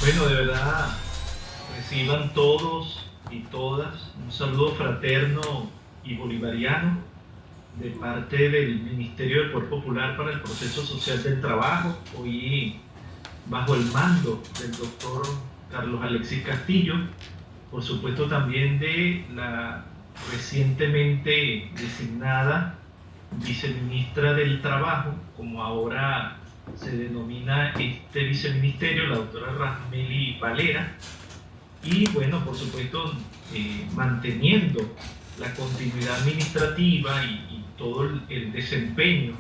Bueno, de verdad, reciban todos y todas un saludo fraterno y bolivariano de parte del Ministerio del Poder Popular para el Proceso Social del Trabajo, hoy bajo el mando del doctor Carlos Alexis Castillo, por supuesto también de la recientemente designada viceministra del Trabajo, como ahora se denomina este viceministerio, la doctora Rasmeli Valera, y bueno, por supuesto, manteniendo la continuidad administrativa y todo el desempeño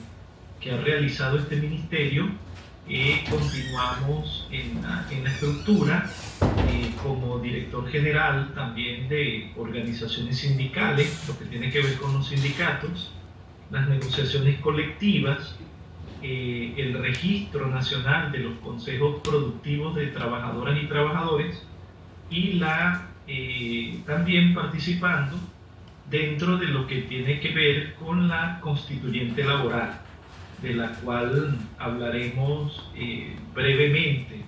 que ha realizado este ministerio, continuamos en la estructura como director general también de organizaciones sindicales, lo que tiene que ver con los sindicatos, las negociaciones colectivas, el registro nacional de los consejos productivos de trabajadoras y trabajadores, y también participando dentro de lo que tiene que ver con la constituyente laboral, de la cual hablaremos brevemente,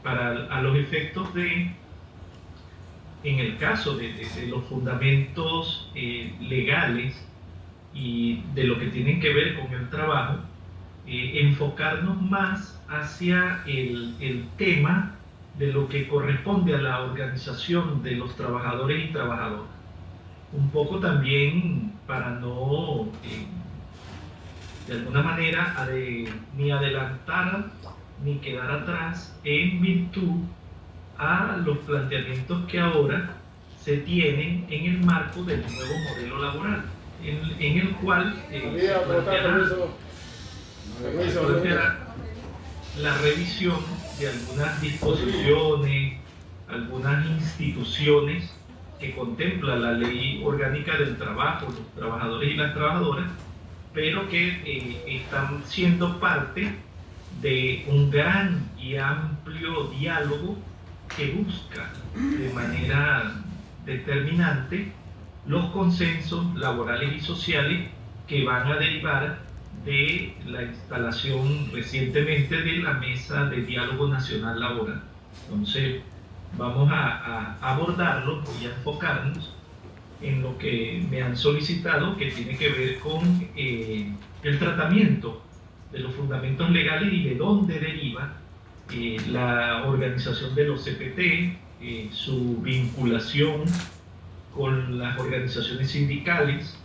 a los efectos en el caso de los fundamentos legales y de lo que tienen que ver con el trabajo, enfocarnos más hacia el tema de lo que corresponde a la organización de los trabajadores y trabajadoras. Un poco también para no, de alguna manera, ni adelantar ni quedar atrás en virtud a los planteamientos que ahora se tienen en el marco del nuevo modelo laboral, en el cual se planteará la revisión de algunas disposiciones, algunas instituciones que contempla la Ley Orgánica del Trabajo, los trabajadores y las trabajadoras, pero que están siendo parte de un gran y amplio diálogo que busca de manera determinante los consensos laborales y sociales que van a derivar de la instalación recientemente de la Mesa de Diálogo Nacional Laboral. Entonces, vamos a abordarlo, voy a enfocarnos en lo que me han solicitado, que tiene que ver con el tratamiento de los fundamentos legales y de dónde deriva la organización de los CPT, su vinculación con las organizaciones sindicales,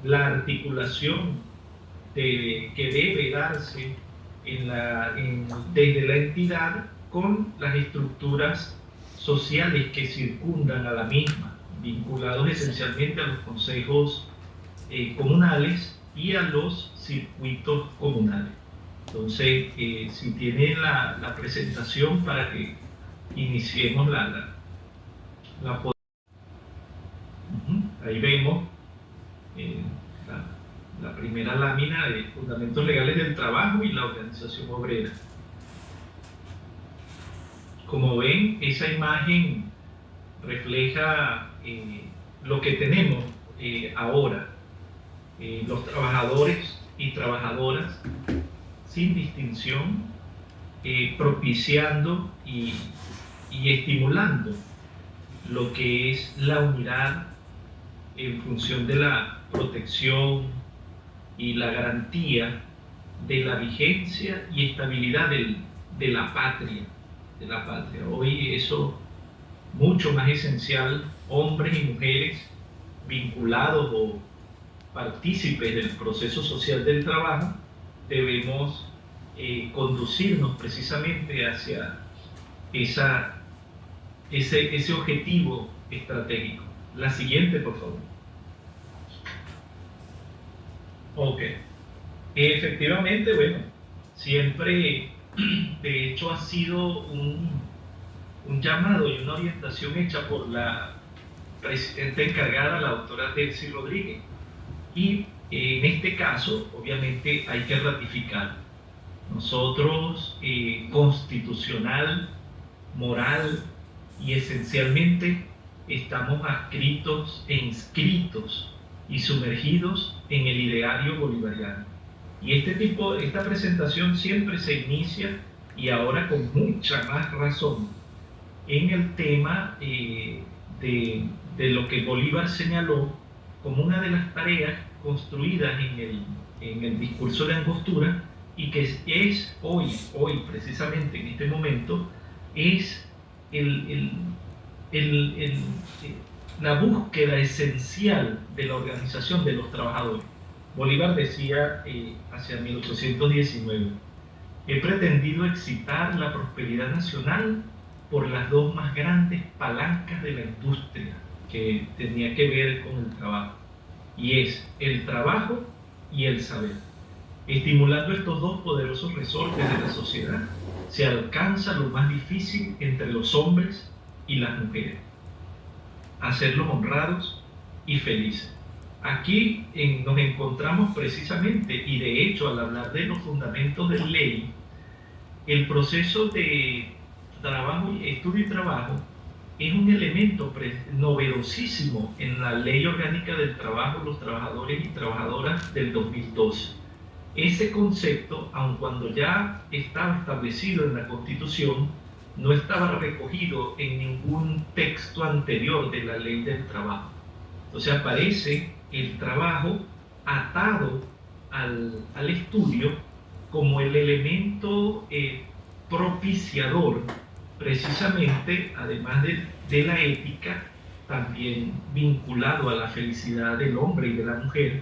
la articulación que debe darse desde la entidad con las estructuras sociales que circundan a la misma, vinculados esencialmente a los consejos comunales y a los circuitos comunales. Entonces, si tienen la presentación para que iniciemos ahí vemos la primera lámina de Fundamentos Legales del Trabajo y la Organización Obrera. Como ven, esa imagen refleja lo que tenemos ahora. Los trabajadores y trabajadoras sin distinción, propiciando y estimulando lo que es la unidad en función de la protección y la garantía de la vigencia y estabilidad de la patria. Hoy eso mucho más esencial, hombres y mujeres vinculados o partícipes del proceso social del trabajo, debemos conducirnos precisamente hacia ese objetivo estratégico. La siguiente, por favor. Ok. Efectivamente, bueno, siempre, de hecho, ha sido un llamado y una orientación hecha por la presidenta encargada, la doctora Delcy Rodríguez. Y en este caso, obviamente, hay que ratificar. Nosotros, constitucional, moral y esencialmente, estamos adscritos e inscritos y sumergidos en el ideario bolivariano. Y esta presentación siempre se inicia y ahora con mucha más razón, en el tema de lo que Bolívar señaló como una de las tareas construidas en el discurso de Angostura, y que es hoy precisamente en este momento, es la búsqueda esencial de la organización de los trabajadores. Bolívar decía hacia 1819, he pretendido excitar la prosperidad nacional por las dos más grandes palancas de la industria, que tenía que ver con el trabajo, y es el trabajo y el saber. Estimulando estos dos poderosos resortes de la sociedad, se alcanza lo más difícil entre los hombres y las mujeres: hacerlos honrados y felices. Aquí nos encontramos precisamente, y de hecho al hablar de los fundamentos de ley, el proceso de trabajo, estudio y trabajo es un elemento novedosísimo en la Ley Orgánica del Trabajo, los trabajadores y trabajadoras del 2012. Ese concepto, aun cuando ya estaba establecido en la Constitución, no estaba recogido en ningún texto anterior de la Ley del Trabajo. Entonces aparece el trabajo atado al estudio como el elemento propiciador, precisamente, además de la ética, también vinculado a la felicidad del hombre y de la mujer,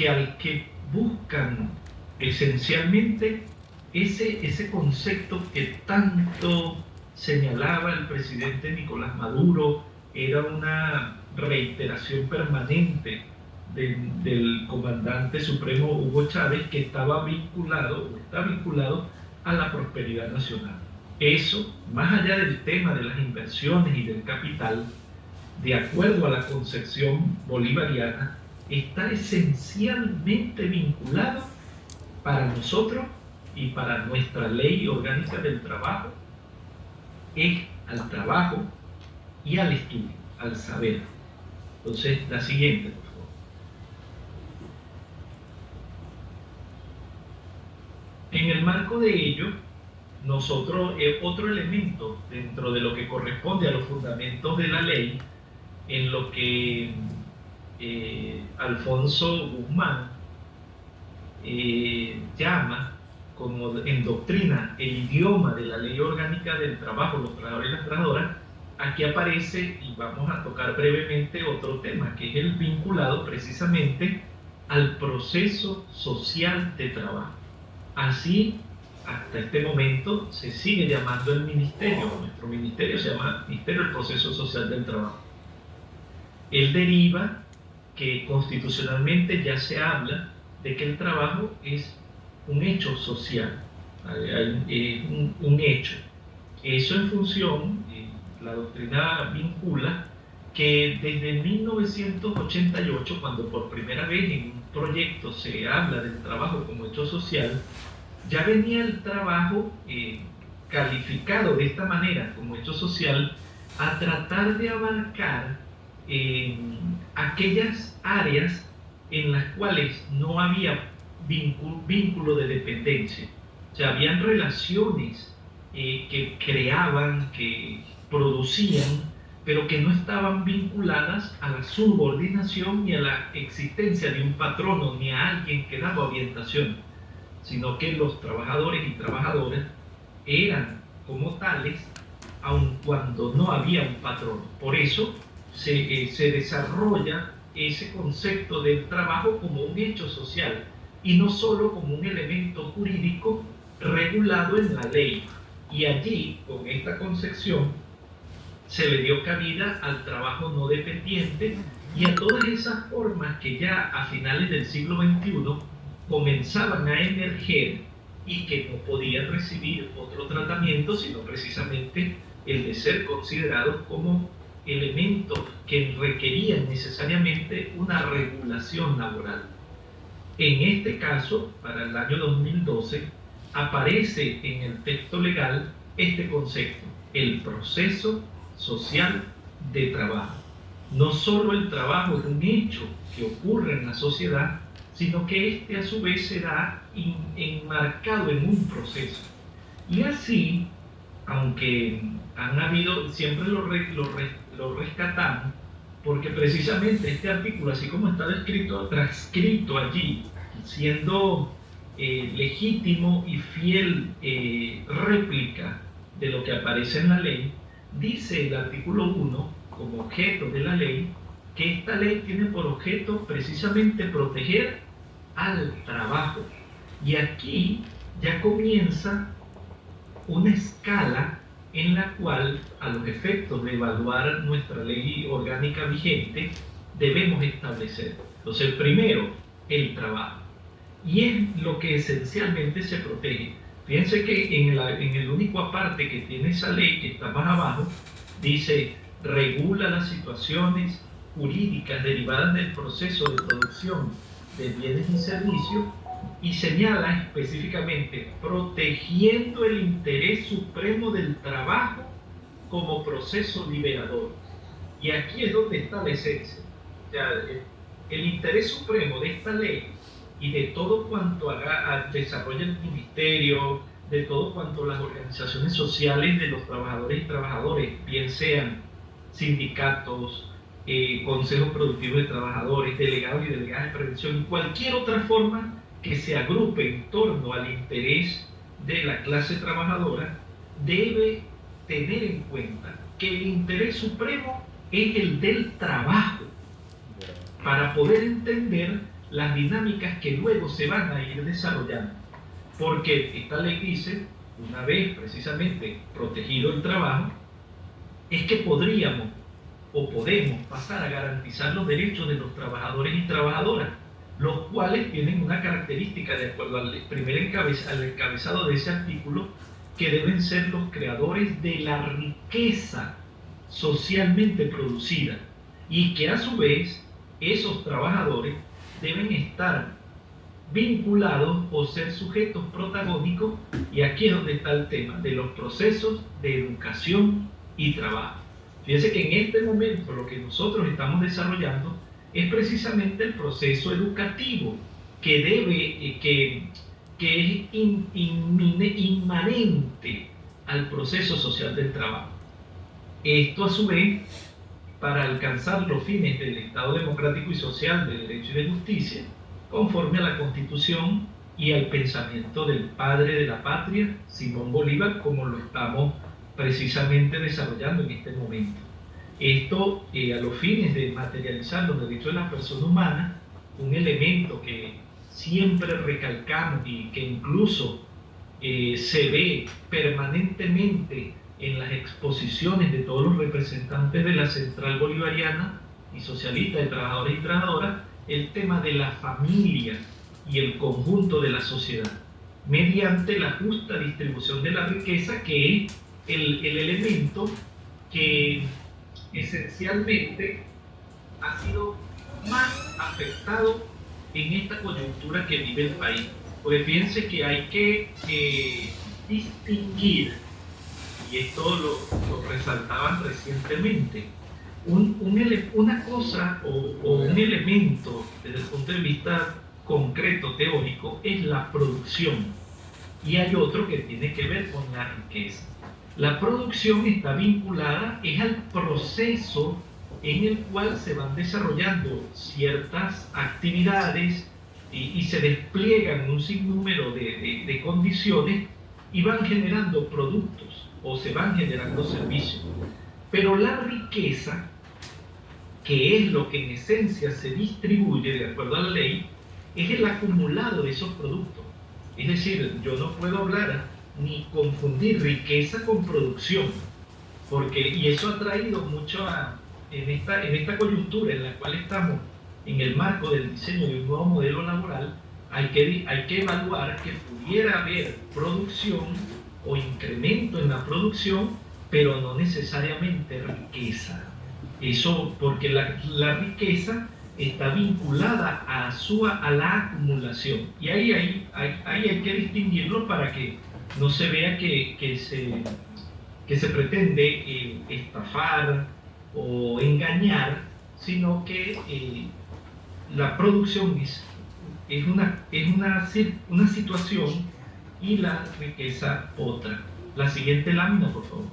al que buscan esencialmente ese concepto que tanto señalaba el presidente Nicolás Maduro. Era una reiteración permanente del comandante supremo Hugo Chávez, que está vinculado a la prosperidad nacional. Eso, más allá del tema de las inversiones y del capital, de acuerdo a la concepción bolivariana, está esencialmente vinculado para nosotros y para nuestra Ley Orgánica del Trabajo, es al trabajo y al estudio, al saber. Entonces, la siguiente, por favor. En el marco de ello, nosotros, otro elemento dentro de lo que corresponde a los fundamentos de la ley, en lo que Alfonso Guzmán llama como en doctrina el idioma de la Ley Orgánica del Trabajo, los trabajadores y las trabajadoras, aquí aparece, y vamos a tocar brevemente otro tema, que es el vinculado precisamente al proceso social de trabajo. Así, hasta este momento, se sigue llamando el ministerio. Nuestro ministerio se llama Ministerio del Proceso Social del Trabajo. Él deriva que constitucionalmente ya se habla de que el trabajo es un hecho social, un hecho. Eso en función, la doctrina vincula que desde 1988, cuando por primera vez en un proyecto se habla del trabajo como hecho social, ya venía el trabajo calificado de esta manera como hecho social, a tratar de abarcar aquellas áreas en las cuales no había vínculo de dependencia. O sea, habían relaciones que creaban, que producían, pero que no estaban vinculadas a la subordinación ni a la existencia de un patrono ni a alguien que daba orientación, sino que los trabajadores y trabajadoras eran como tales, aun cuando no había un patrono. Por eso se desarrolla ese concepto del trabajo como un hecho social y no solo como un elemento jurídico regulado en la ley. Y allí, con esta concepción, se le dio cabida al trabajo no dependiente y a todas esas formas que ya a finales del siglo XXI comenzaban a emerger y que no podían recibir otro tratamiento, sino precisamente el de ser considerados como elementos que requerían necesariamente una regulación laboral. En este caso, para el año 2012, aparece en el texto legal este concepto, el proceso social de trabajo. No solo el trabajo es un hecho que ocurre en la sociedad, sino que este a su vez será enmarcado en un proceso. Y así, aunque han habido, siempre lo rescatamos, porque precisamente este artículo, así como está descrito, transcrito allí, siendo legítimo y fiel réplica de lo que aparece en la ley, dice el artículo 1, como objeto de la ley, que esta ley tiene por objeto precisamente proteger al trabajo. Y aquí ya comienza una escala en la cual, a los efectos de evaluar nuestra ley orgánica vigente, debemos establecer. Entonces, primero, el trabajo. Y es lo que esencialmente se protege. Fíjense que en el único aparte que tiene esa ley, que está más abajo, dice, regula las situaciones jurídicas derivadas del proceso de producción de bienes y servicios, y señala específicamente protegiendo el interés supremo del trabajo como proceso liberador. Y aquí es donde está la esencia. O sea, el interés supremo de esta ley y de todo cuanto desarrolla el ministerio, de todo cuanto las organizaciones sociales de los trabajadores y trabajadoras, bien sean sindicatos, consejos productivos de trabajadores, delegados y delegadas de prevención, y cualquier otra forma que se agrupe en torno al interés de la clase trabajadora, debe tener en cuenta que el interés supremo es el del trabajo, para poder entender las dinámicas que luego se van a ir desarrollando. Porque esta ley dice, una vez precisamente protegido el trabajo, es que podríamos o podemos pasar a garantizar los derechos de los trabajadores y trabajadoras, los cuales tienen una característica, de acuerdo al al encabezado de ese artículo, que deben ser los creadores de la riqueza socialmente producida, y que a su vez esos trabajadores deben estar vinculados o ser sujetos protagónicos, y aquí es donde está el tema de los procesos de educación y trabajo. Fíjense que en este momento lo que nosotros estamos desarrollando es precisamente el proceso educativo que es inmanente al proceso social del trabajo. Esto a su vez, para alcanzar los fines del Estado democrático y social de derecho y de justicia, conforme a la Constitución y al pensamiento del padre de la patria, Simón Bolívar, como lo estamos precisamente desarrollando en este momento. Esto a los fines de materializar los derechos de la persona humana, un elemento que siempre recalcamos y que incluso se ve permanentemente en las exposiciones de todos los representantes de la Central Bolivariana y Socialista de Trabajadores y Trabajadoras, el tema de la familia y el conjunto de la sociedad, mediante la justa distribución de la riqueza, que es el elemento que esencialmente ha sido más afectado en esta coyuntura que vive el país. Porque fíjense que hay que distinguir, y esto lo resaltaban recientemente, una cosa o un elemento desde el punto de vista concreto, teórico, es la producción, y hay otro que tiene que ver con la riqueza. La producción está vinculada al proceso en el cual se van desarrollando ciertas actividades y se despliegan un sinnúmero de condiciones y van generando productos o se van generando servicios. Pero la riqueza, que es lo que en esencia se distribuye de acuerdo a la ley, es el acumulado de esos productos. Es decir, yo no puedo hablar ni confundir riqueza con producción, y eso ha traído mucho en esta coyuntura en la cual estamos, en el marco del diseño de un nuevo modelo laboral. Hay que evaluar que pudiera haber producción o incremento en la producción, pero no necesariamente riqueza. Eso porque la riqueza está vinculada a la acumulación, y ahí hay que distinguirlo para que no se vea que se pretende estafar o engañar, sino que la producción es una situación y la riqueza otra. La siguiente lámina, por favor.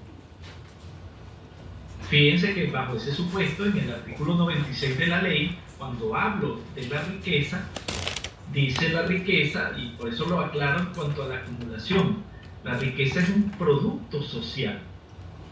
Fíjense que bajo ese supuesto, en el artículo 96 de la ley, cuando hablo de la riqueza, dice la riqueza, y por eso lo aclaro en cuanto a la acumulación, la riqueza es un producto social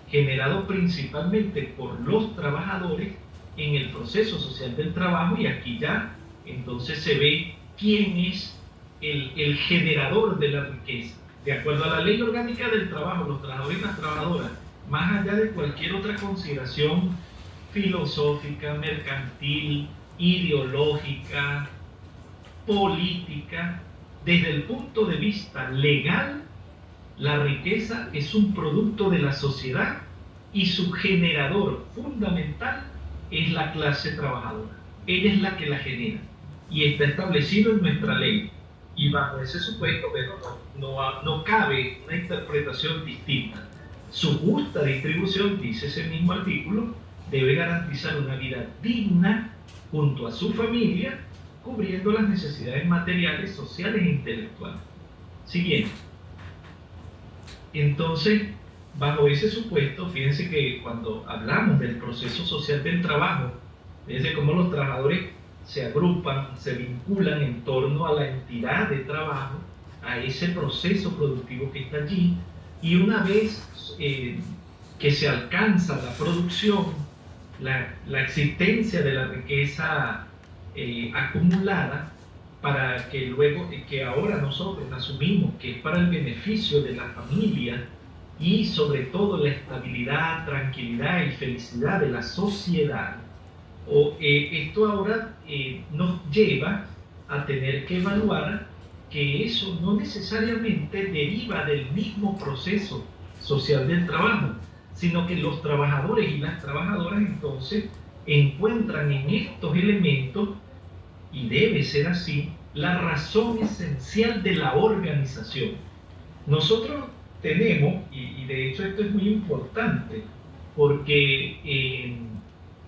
generado principalmente por los trabajadores en el proceso social del trabajo, y aquí ya entonces se ve quién es el generador de la riqueza. De acuerdo a la ley orgánica del trabajo, los trabajadores y las trabajadoras, más allá de cualquier otra consideración filosófica, mercantil, ideológica, política, desde el punto de vista legal, la riqueza es un producto de la sociedad y su generador fundamental es la clase trabajadora. Ella es la que la genera y está establecido en nuestra ley. Y bajo ese supuesto, bueno, no cabe una interpretación distinta. Su justa distribución, dice ese mismo artículo, debe garantizar una vida digna junto a su familia, cubriendo las necesidades materiales, sociales e intelectuales. Siguiente. Entonces, bajo ese supuesto, fíjense que cuando hablamos del proceso social del trabajo, fíjense cómo los trabajadores se agrupan, se vinculan en torno a la entidad de trabajo, a ese proceso productivo que está allí, y una vez que se alcanza la producción, la existencia de la riqueza acumulada, para que luego, que ahora nosotros asumimos que es para el beneficio de la familia y sobre todo la estabilidad, tranquilidad y felicidad de la sociedad, esto ahora nos lleva a tener que evaluar que eso no necesariamente deriva del mismo proceso social del trabajo, sino que los trabajadores y las trabajadoras entonces encuentran en estos elementos, y debe ser así, la razón esencial de la organización. Nosotros tenemos, y de hecho esto es muy importante, porque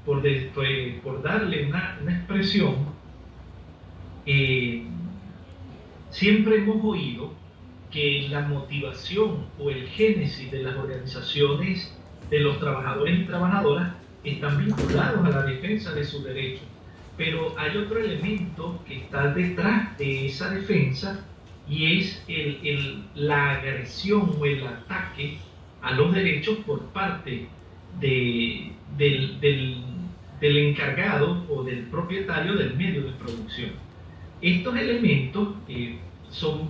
por darle una expresión, siempre hemos oído que la motivación o el génesis de las organizaciones de los trabajadores y trabajadoras están vinculados a la defensa de sus derechos. Pero hay otro elemento que está detrás de esa defensa, y es la agresión o el ataque a los derechos por parte del encargado o del propietario del medio de producción. Estos elementos son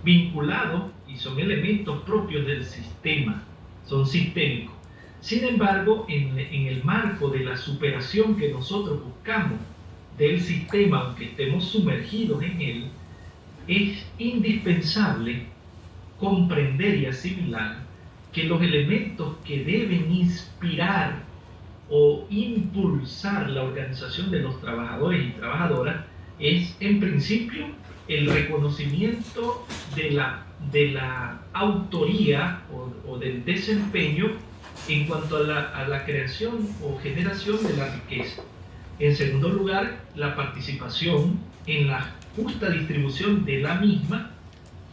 vinculados y son elementos propios del sistema, son sistémicos. Sin embargo, en el marco de la superación que nosotros buscamos del sistema, aunque estemos sumergidos en él, es indispensable comprender y asimilar que los elementos que deben inspirar o impulsar la organización de los trabajadores y trabajadoras es, en principio, el reconocimiento de la autoría o del desempeño en cuanto a la creación o generación de la riqueza. En segundo lugar, la participación en la justa distribución de la misma,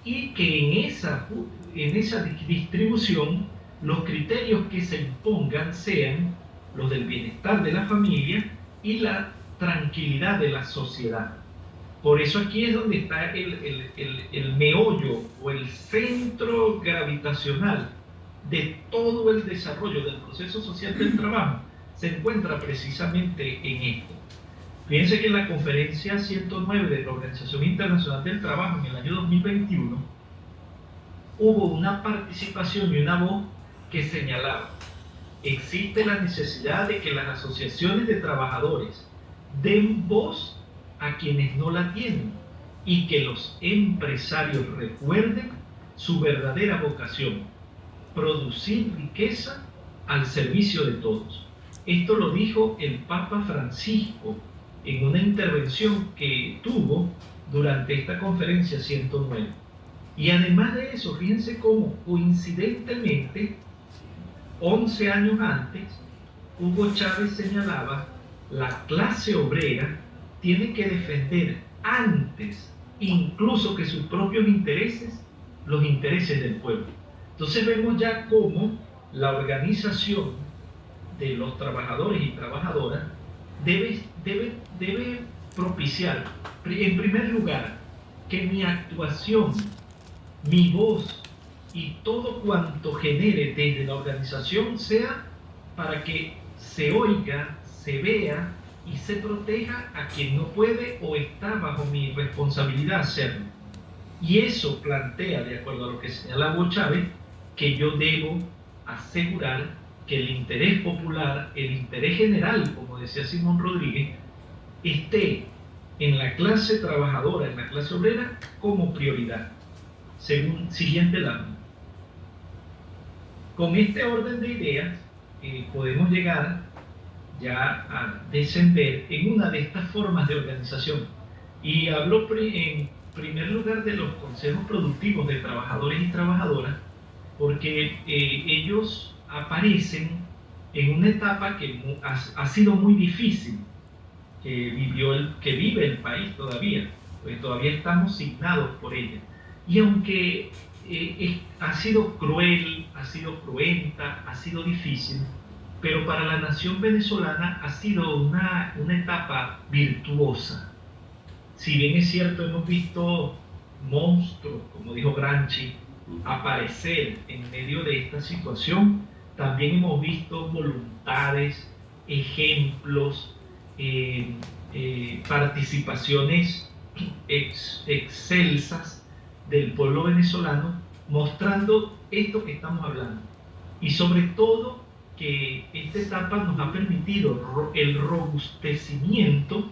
y que en esa distribución los criterios que se impongan sean los del bienestar de la familia y la tranquilidad de la sociedad. Por eso aquí es donde está el meollo o el centro gravitacional de todo el desarrollo del proceso social del trabajo, se encuentra precisamente en esto. Fíjense que en la conferencia 109 de la Organización Internacional del Trabajo en el año 2021 hubo una participación y una voz que señalaba: existe la necesidad de que las asociaciones de trabajadores den voz a quienes no la tienen, y que los empresarios recuerden su verdadera vocación: producir riqueza al servicio de todos. Esto lo dijo el Papa Francisco en una intervención que tuvo durante esta conferencia 109. Y además de eso, fíjense cómo coincidentemente 11 años antes, Hugo Chávez señalaba: la clase obrera tiene que defender antes incluso que sus propios intereses los intereses del pueblo. Entonces vemos ya cómo la organización de los trabajadores y trabajadoras debe propiciar, en primer lugar, que mi actuación, mi voz y todo cuanto genere desde la organización sea para que se oiga, se vea y se proteja a quien no puede o está bajo mi responsabilidad hacerlo. Y eso plantea, de acuerdo a lo que señala Hugo Chávez, que yo debo asegurar que el interés popular, el interés general, como decía Simón Rodríguez, esté en la clase trabajadora, en la clase obrera, como prioridad. Según siguiente lámina. Con este orden de ideas podemos llegar ya a descender en una de estas formas de organización. Y hablo en primer lugar de los consejos productivos de trabajadores y trabajadoras, porque ellos aparecen en una etapa que ha sido muy difícil, que vive el país todavía, pues todavía estamos signados por ella. Y aunque ha sido cruel, ha sido cruenta, ha sido difícil, pero para la nación venezolana ha sido una etapa virtuosa. Si bien es cierto, hemos visto monstruos, como dijo Gramsci, aparecer en medio de esta situación, también hemos visto voluntades, ejemplos, participaciones excelsas del pueblo venezolano, mostrando esto que estamos hablando. Y sobre todo que esta etapa nos ha permitido el robustecimiento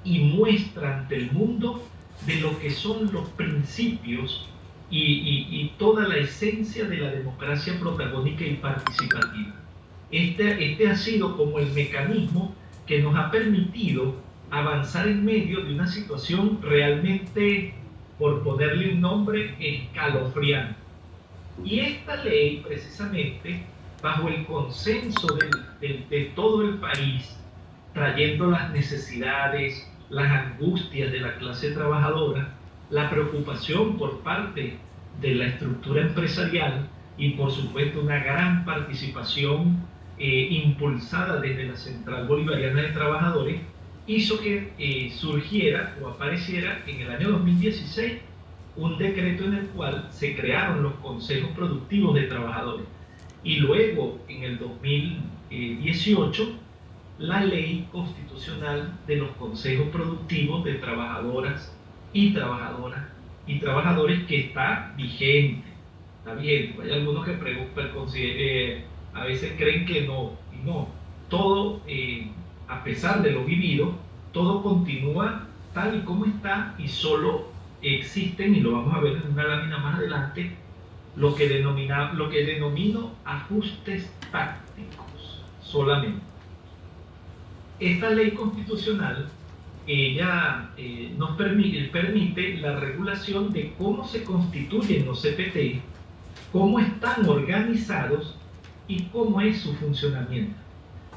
y muestra ante el mundo de lo que son los principios y toda la esencia de la democracia protagónica y participativa. Este ha sido como el mecanismo que nos ha permitido avanzar en medio de una situación realmente, por ponerle un nombre, escalofriante. Y esta ley, precisamente, bajo el consenso de todo el país, trayendo las necesidades, las angustias de la clase trabajadora, la preocupación por parte de la estructura empresarial y por supuesto una gran participación impulsada desde la Central Bolivariana de Trabajadores, hizo que surgiera o apareciera en el año 2016 un decreto en el cual se crearon los consejos productivos de trabajadores. Y luego, en el 2018, la ley constitucional de los consejos productivos de trabajadoras y trabajadores, que está vigente. Hay algunos que a veces creen que no, y no. Todo, a pesar de lo vivido, todo continúa tal y como está, y solo existen, y lo vamos a ver en una lámina más adelante, lo que denomino ajustes tácticos solamente. Esta ley constitucional ella nos permite la regulación de cómo se constituyen los CPT, cómo están organizados y cómo es su funcionamiento.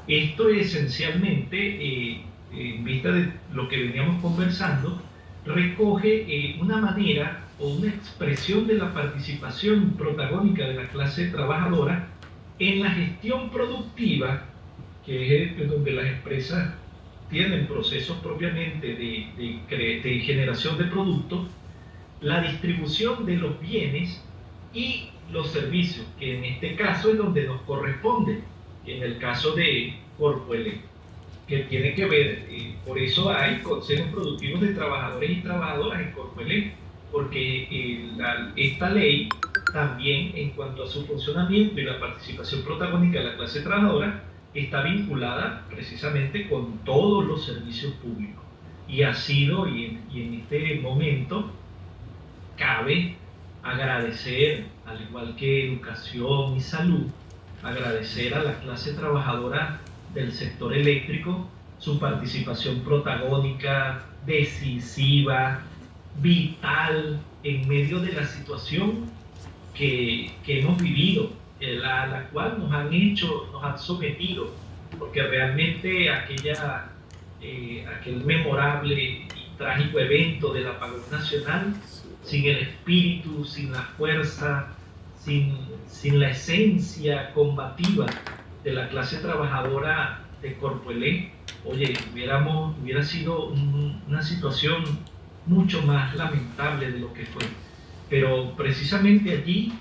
Esto esencialmente, en vista de lo que veníamos conversando, recoge una manera o una expresión de la participación protagónica de la clase trabajadora en la gestión productiva, que es donde las empresas tienen procesos propiamente de generación de productos, la distribución de los bienes y los servicios, que en este caso es donde nos corresponde, en el caso de Corpoelec, que tiene que ver, por eso hay consejos productivos de trabajadores y trabajadoras en Corpoelec, porque esta ley también, en cuanto a su funcionamiento y la participación protagónica de la clase trabajadora, está vinculada precisamente con todos los servicios públicos. Y ha sido, y en este momento, cabe agradecer, al igual que educación y salud, agradecer a la clase trabajadora del sector eléctrico su participación protagónica, decisiva, vital, en medio de la situación que hemos vivido, la cual nos han sometido, porque realmente aquel memorable y trágico evento del apagón nacional sin el espíritu, sin la fuerza, sin la esencia combativa de la clase trabajadora de Corpoelec, oye, hubiera sido una situación mucho más lamentable de lo que fue. Pero precisamente allí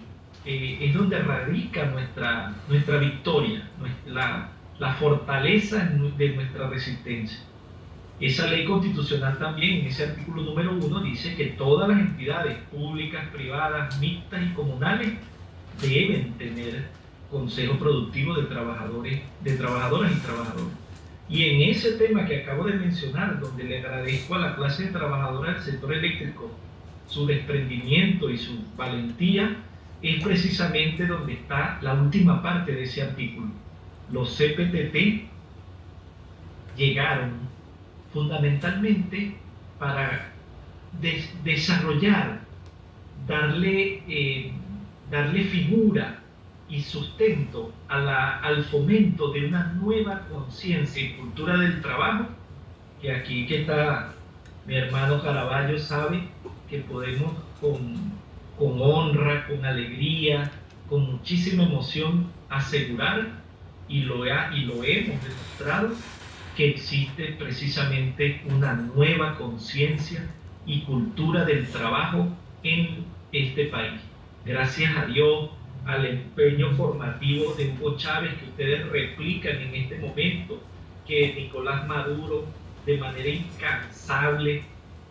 es donde radica nuestra victoria, la fortaleza de nuestra resistencia. Esa ley constitucional también, en ese artículo número 1, dice que todas las entidades públicas, privadas, mixtas y comunales deben tener consejo productivo de trabajadoras y trabajadores. Y en ese tema que acabo de mencionar, donde le agradezco a la clase de trabajadora del sector eléctrico su desprendimiento y su valentía, es precisamente donde está la última parte de ese artículo. Los CPTT llegaron fundamentalmente para desarrollar, darle figura y sustento al fomento de una nueva conciencia y cultura del trabajo, que aquí que está mi hermano Caraballo sabe que podemos con honra, con alegría, con muchísima emoción asegurar, y lo hemos demostrado, que existe precisamente una nueva conciencia y cultura del trabajo en este país. Gracias a Dios, al empeño formativo de Hugo Chávez que ustedes replican en este momento, que Nicolás Maduro de manera incansable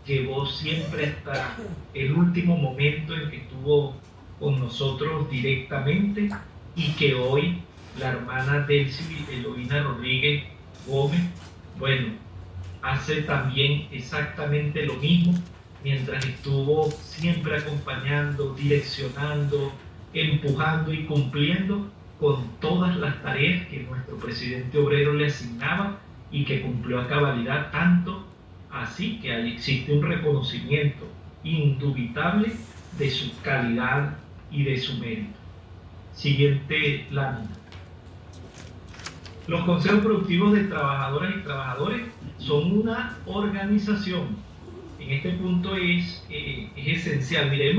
llevó siempre hasta el último momento en que estuvo con nosotros directamente, y que hoy la hermana Delcy Eloína Rodríguez Gómez, bueno, hace también exactamente lo mismo, mientras estuvo siempre acompañando, direccionando, empujando y cumpliendo con todas las tareas que nuestro presidente obrero le asignaba, y que cumplió a cabalidad, tanto así que ahí existe un reconocimiento indubitable de su calidad y de su mérito. Siguiente lámina. Los consejos productivos de trabajadoras y trabajadores son una organización. En este punto es esencial. Mire,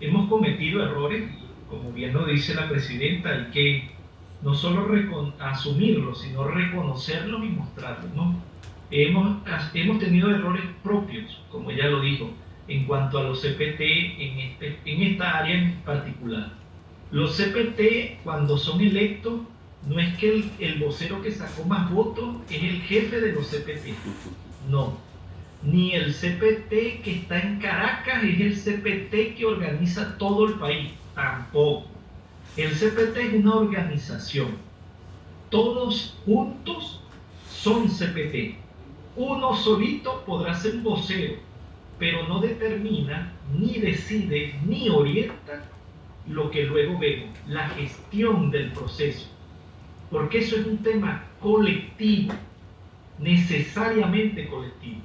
hemos cometido errores, y como bien lo dice la presidenta, hay que no solo asumirlos, sino reconocerlos y mostrarlos, ¿no? Hemos tenido errores propios, como ella lo dijo, en cuanto a los CPT en esta área en particular. Los CPT, cuando son electos, no es que el vocero que sacó más votos es el jefe de los CPT, no. Ni el CPT que está en Caracas es el CPT que organiza todo el país, tampoco. El CPT es una organización. Todos juntos son CPT. Uno solito podrá ser vocero, pero no determina, ni decide, ni orienta lo que luego vemos, la gestión del proceso. Porque eso es un tema colectivo, necesariamente colectivo.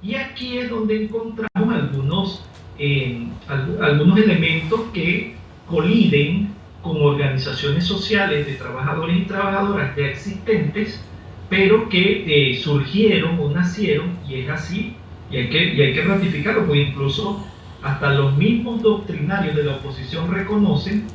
Y aquí es donde encontramos algunos elementos que coliden con organizaciones sociales de trabajadores y trabajadoras ya existentes, pero que surgieron o nacieron, y es así, y hay que ratificarlo, porque incluso hasta los mismos doctrinarios de la oposición reconocen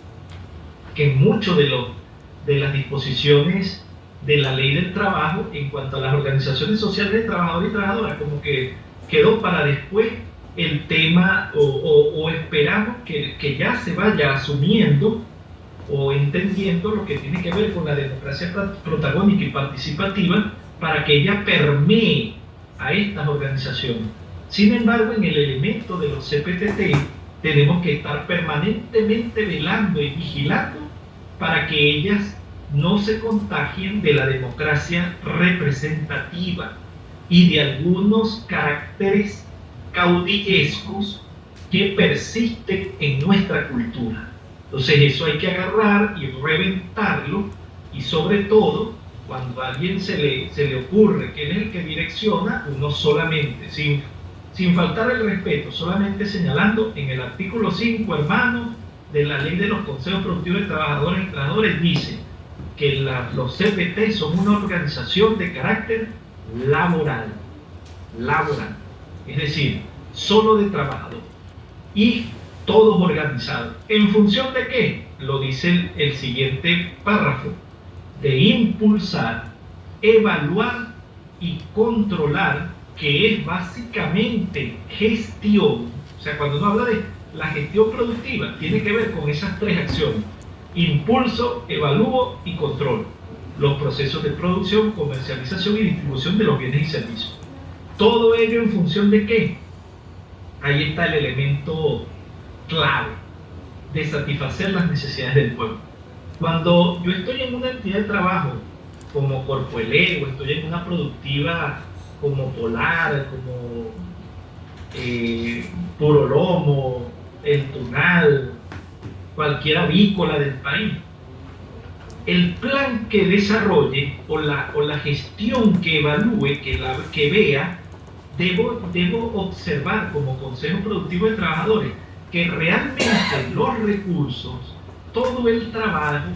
que muchos de las disposiciones de la ley del trabajo en cuanto a las organizaciones sociales de trabajadores y trabajadoras, como que quedó para después el tema, o esperamos que ya se vaya asumiendo o entendiendo lo que tiene que ver con la democracia protagónica y participativa, para que ella permee a estas organizaciones. Sin embargo, en el elemento de los CPTT tenemos que estar permanentemente velando y vigilando para que ellas no se contagien de la democracia representativa y de algunos caracteres caudillescos que persisten en nuestra cultura. Entonces eso hay que agarrar y reventarlo, y sobre todo cuando a alguien se le ocurre que es el que direcciona, uno solamente, sin faltar el respeto, solamente señalando en el artículo 5, hermano, de la ley de los consejos productivos de trabajadores y trabajadores, dice que los CPT son una organización de carácter laboral, es decir, solo de trabajadores. y todos organizados. ¿En función de qué? Lo dice el siguiente párrafo: de impulsar, evaluar y controlar, que es básicamente gestión. O sea, cuando uno habla de la gestión productiva, tiene que ver con esas tres acciones: impulso, evalúo y control. Los procesos de producción, comercialización y distribución de los bienes y servicios. Todo ello en función de qué. Ahí está el elemento clave de satisfacer las necesidades del pueblo. Cuando yo estoy en una entidad de trabajo como Corpoelec, o estoy en una productiva como Polar, como Puro Lomo, El Tunal, cualquier avícola del país, el plan que desarrolle o la gestión que evalúe, que vea, debo observar como Consejo Productivo de Trabajadores que realmente los recursos, todo el trabajo,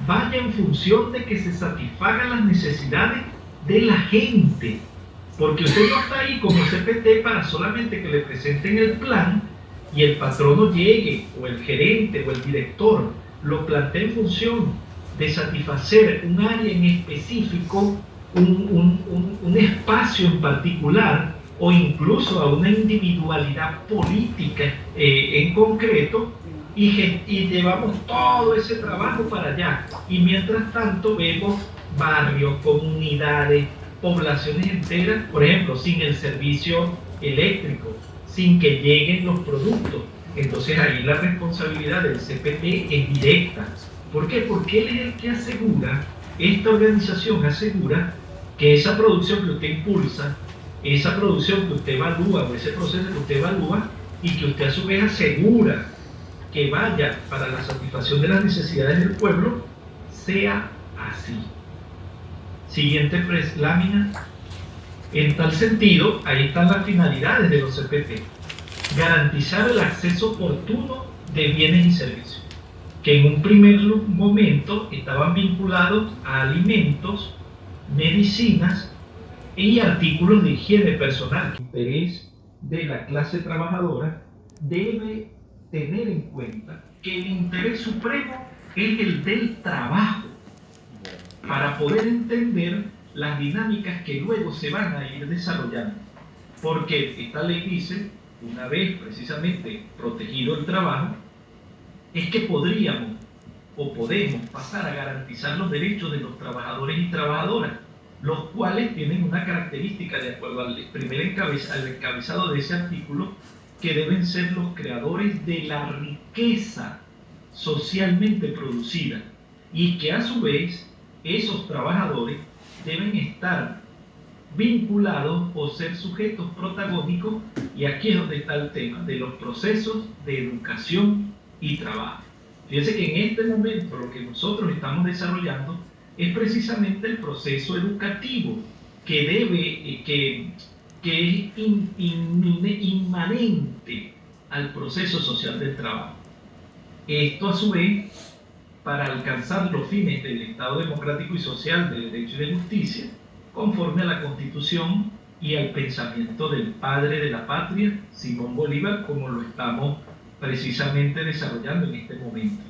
vaya en función de que se satisfagan las necesidades de la gente. Porque usted no está ahí como CPT para solamente que le presenten el plan y el patrono llegue, o el gerente, o el director, lo plantee en función de satisfacer un área en específico, un espacio en particular, o incluso a una individualidad política en concreto, y llevamos todo ese trabajo para allá. Y mientras tanto vemos barrios, comunidades, poblaciones enteras, por ejemplo, sin el servicio eléctrico, sin que lleguen los productos. Entonces ahí la responsabilidad del CPT es directa. ¿Por qué? Porque él es el que asegura, esta organización asegura que esa producción que usted impulsa, esa producción que usted evalúa, o ese proceso que usted evalúa, y que usted a su vez asegura que vaya para la satisfacción de las necesidades del pueblo, sea así. Siguiente lámina. En tal sentido, ahí están las finalidades de los CPT: garantizar el acceso oportuno de bienes y servicios, que en un primer momento estaban vinculados a alimentos, medicinas y artículos de higiene personal. El interés de la clase trabajadora debe tener en cuenta que el interés supremo es el del trabajo, para poder entender las dinámicas que luego se van a ir desarrollando. Porque esta ley dice, una vez precisamente protegido el trabajo, es que podríamos o podemos pasar a garantizar los derechos de los trabajadores y trabajadoras, los cuales tienen una característica, de acuerdo al primer encabezado de ese artículo, que deben ser los creadores de la riqueza socialmente producida, y que a su vez esos trabajadores deben estar vinculados o ser sujetos protagónicos, y aquí es donde está el tema de los procesos de educación y trabajo. Fíjense que en este momento lo que nosotros estamos desarrollando es precisamente el proceso educativo que es inmanente al proceso social del trabajo. Esto a su vez, para alcanzar los fines del Estado democrático y social de derecho y de justicia, conforme a la Constitución y al pensamiento del padre de la patria, Simón Bolívar, como lo estamos precisamente desarrollando en este momento.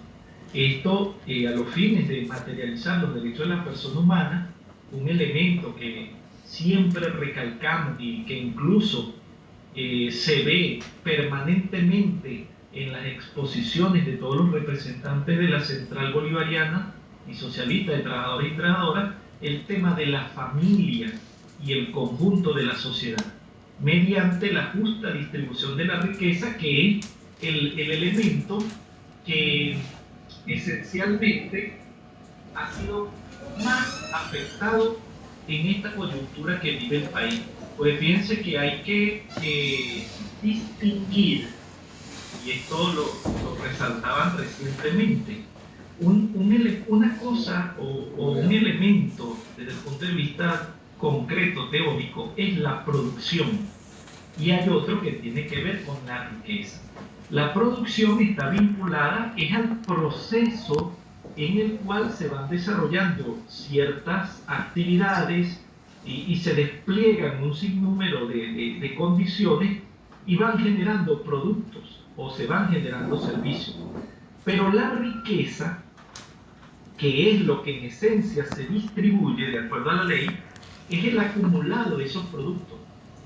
Esto a los fines de materializar los derechos de la persona humana, un elemento que siempre recalcamos y que incluso se ve permanentemente en las exposiciones de todos los representantes de la Central Bolivariana y Socialista de Trabajadores y Trabajadoras, el tema de la familia y el conjunto de la sociedad, mediante la justa distribución de la riqueza, que es el elemento que esencialmente ha sido más afectado en esta coyuntura que vive el país. Pues fíjense que hay que distinguir, y esto lo resaltaban recientemente, una cosa o un elemento desde el punto de vista concreto, teórico, es la producción, y hay otro que tiene que ver con la riqueza. La producción está vinculada al proceso en el cual se van desarrollando ciertas actividades y se despliegan un sinnúmero de condiciones y van generando productos. o se van generando servicios. Pero la riqueza, que es lo que en esencia se distribuye de acuerdo a la ley, es el acumulado de esos productos.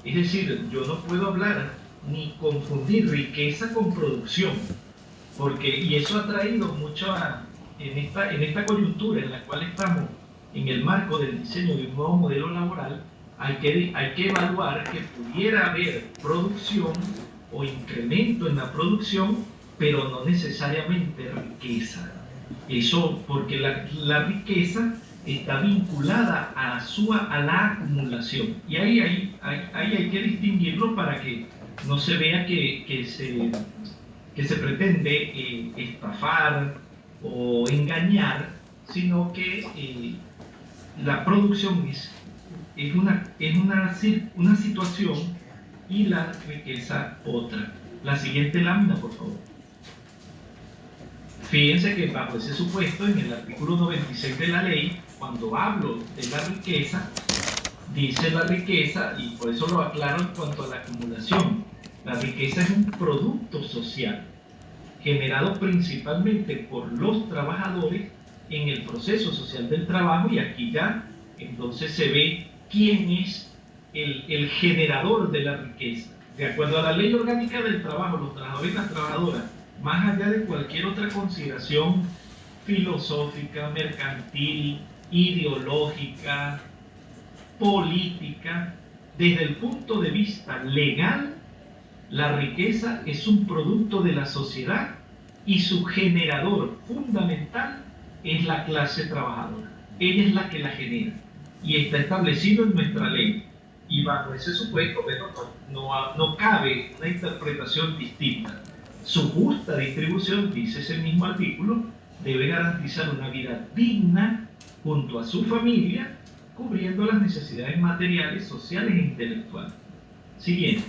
Es decir, yo no puedo hablar ni confundir riqueza con producción, y eso ha traído mucho en esta coyuntura en la cual estamos, en el marco del diseño de un nuevo modelo laboral. Hay que evaluar que pudiera haber producción o incremento en la producción, pero no necesariamente riqueza. Eso porque la riqueza está vinculada a la acumulación. Y ahí hay que distinguirlo para que no se vea que se pretende estafar o engañar, sino que la producción es una situación y la riqueza otra. La siguiente lámina, por favor. Fíjense que bajo ese supuesto, en el artículo 96 de la ley, cuando hablo de la riqueza, dice la riqueza, y por eso lo aclaro en cuanto a la acumulación, la riqueza es un producto social generado principalmente por los trabajadores en el proceso social del trabajo, y aquí ya entonces se ve quién es el generador de la riqueza. De acuerdo a la ley orgánica del trabajo, los trabajadores y las trabajadoras, más allá de cualquier otra consideración filosófica, mercantil, ideológica, política, desde el punto de vista legal, la riqueza es un producto de la sociedad y su generador fundamental es la clase trabajadora. Ella es la que la genera y está establecido en nuestra ley. Y bajo ese supuesto, bueno, no cabe una interpretación distinta. Su justa distribución, dice ese mismo artículo, debe garantizar una vida digna junto a su familia, cubriendo las necesidades materiales, sociales e intelectuales. Siguiente.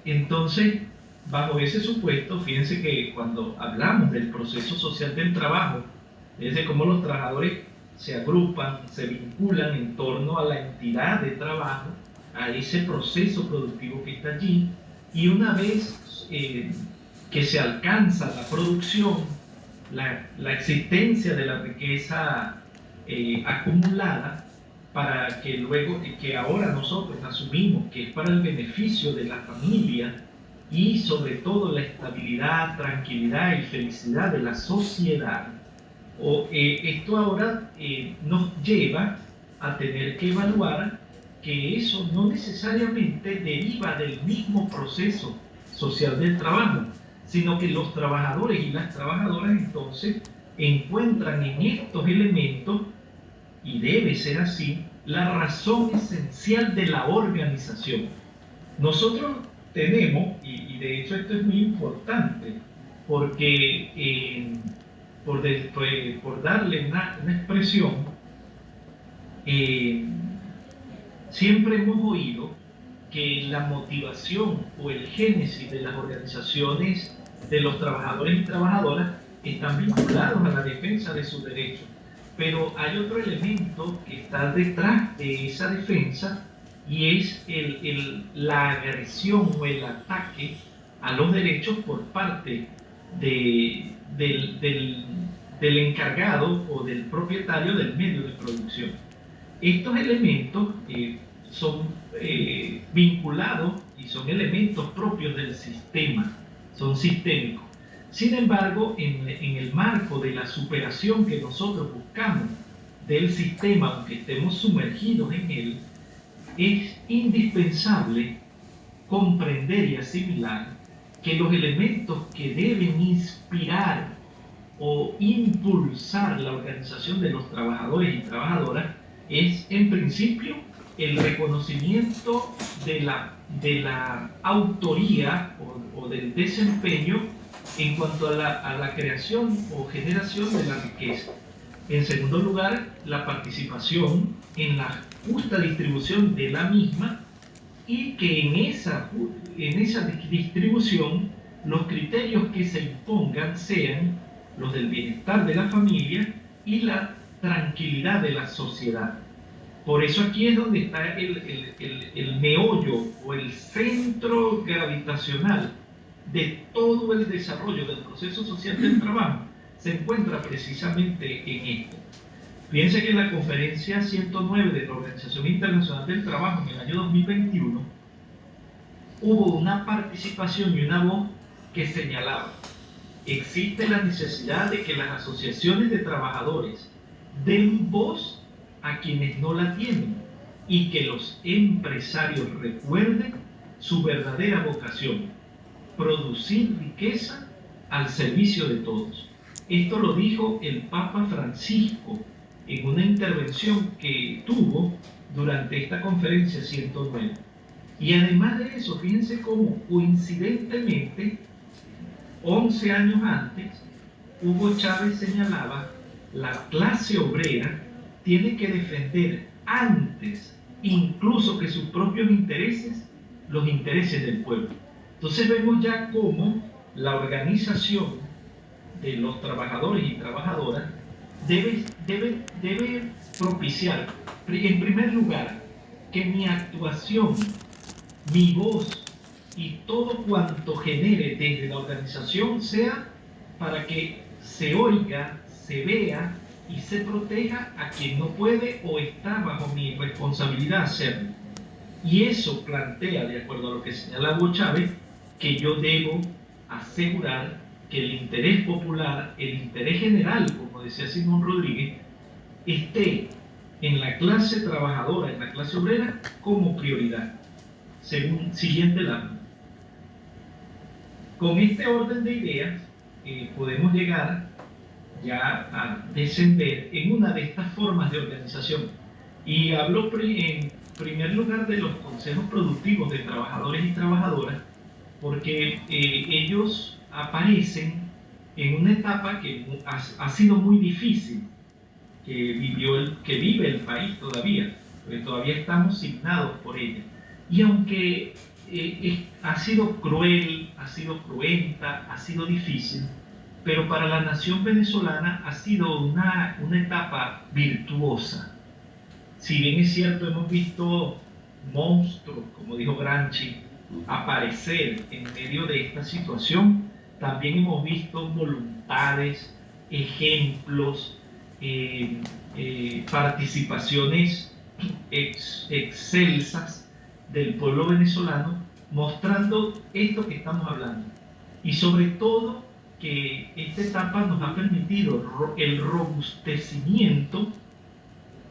Entonces, bajo ese supuesto, fíjense que cuando hablamos del proceso social del trabajo, es de cómo los trabajadores se agrupan, se vinculan en torno a la entidad de trabajo, a ese proceso productivo que está allí, y una vez que se alcanza la producción, la existencia de la riqueza acumulada, para que luego, que ahora nosotros asumimos que es para el beneficio de la familia y sobre todo la estabilidad, tranquilidad y felicidad de la sociedad, esto ahora nos lleva a tener que evaluar que eso no necesariamente deriva del mismo proceso social del trabajo, sino que los trabajadores y las trabajadoras entonces encuentran en estos elementos, y debe ser así, la razón esencial de la organización. Nosotros tenemos, y de hecho esto es muy importante, porque por darle una expresión, siempre hemos oído que la motivación o el génesis de las organizaciones de los trabajadores y trabajadoras están vinculados a la defensa de sus derechos. Pero hay otro elemento que está detrás de esa defensa, y es la agresión o el ataque a los derechos por parte del encargado o del propietario del medio de producción. Estos elementos son vinculados y son elementos propios del sistema, son sistémicos. Sin embargo, en el marco de la superación que nosotros buscamos del sistema, aunque estemos sumergidos en él, es indispensable comprender y asimilar que los elementos que deben inspirar o impulsar la organización de los trabajadores y trabajadoras es, en principio, el reconocimiento de la autoría o del desempeño en cuanto a la creación o generación de la riqueza. En segundo lugar, la participación en la justa distribución de la misma, y que en esa distribución los criterios que se impongan sean los del bienestar de la familia y la tranquilidad de la sociedad. Por eso aquí es donde está el meollo o el centro gravitacional de todo el desarrollo del proceso social del trabajo se encuentra precisamente en esto. Fíjense que en la conferencia 109 de la Organización Internacional del Trabajo en el año 2021 hubo una participación y una voz que señalaba: existe la necesidad de que las asociaciones de trabajadores den voz a quienes no la tienen y que los empresarios recuerden su verdadera vocación: producir riqueza al servicio de todos. Esto lo dijo el Papa Francisco en una intervención que tuvo durante esta conferencia 109. Y además de eso, fíjense cómo coincidentemente 11 años antes, Hugo Chávez señalaba: la clase obrera tiene que defender antes, incluso que sus propios intereses, los intereses del pueblo. Entonces vemos ya cómo la organización de los trabajadores y trabajadoras debe propiciar, en primer lugar, que mi actuación, mi voz y todo cuanto genere desde la organización sea para que se oiga, se vea y se proteja a quien no puede o está bajo mi responsabilidad hacerlo. Y eso plantea, de acuerdo a lo que señala Hugo Chávez, que yo debo asegurar que el interés popular, el interés general, como decía Simón Rodríguez, esté en la clase trabajadora, en la clase obrera, como prioridad. Según siguiente lámina. Con este orden de ideas podemos llegar ya a descender en una de estas formas de organización. Y hablo en primer lugar de los consejos productivos de trabajadores y trabajadoras, porque ellos aparecen en una etapa que ha sido muy difícil, que vive el país todavía, porque todavía estamos signados por ella. Y aunque ha sido cruel, ha sido cruenta, ha sido difícil, pero para la nación venezolana ha sido una etapa virtuosa. Si bien es cierto, hemos visto monstruos, como dijo Gramsci, aparecer en medio de esta situación, también hemos visto voluntades, ejemplos, participaciones excelsas del pueblo venezolano, mostrando esto que estamos hablando. Y sobre todo que esta etapa nos ha permitido el robustecimiento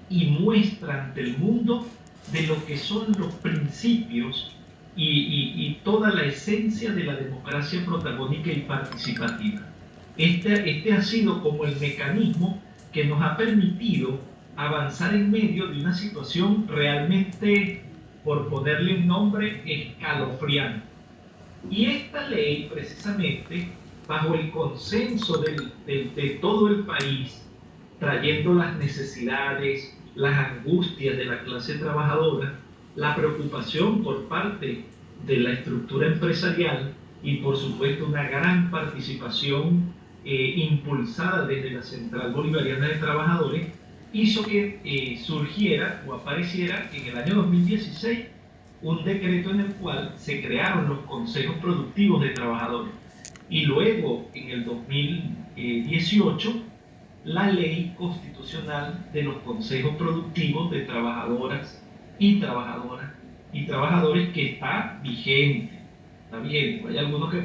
y muestra ante el mundo de lo que son los principios y toda la esencia de la democracia protagónica y participativa. Este ha sido como el mecanismo que nos ha permitido avanzar en medio de una situación realmente, por ponerle un nombre, escalofriante. Y esta ley, precisamente, bajo el consenso de todo el país, trayendo las necesidades, las angustias de la clase trabajadora, la preocupación por parte de la estructura empresarial y, por supuesto, una gran participación impulsada desde la Central Bolivariana de Trabajadores, hizo que surgiera o apareciera en el año 2016 un decreto en el cual se crearon los consejos productivos de trabajadores. Y luego, en el 2018, la ley constitucional de los consejos productivos de trabajadoras y trabajadores, que está vigente. Está vigente. Hay algunos que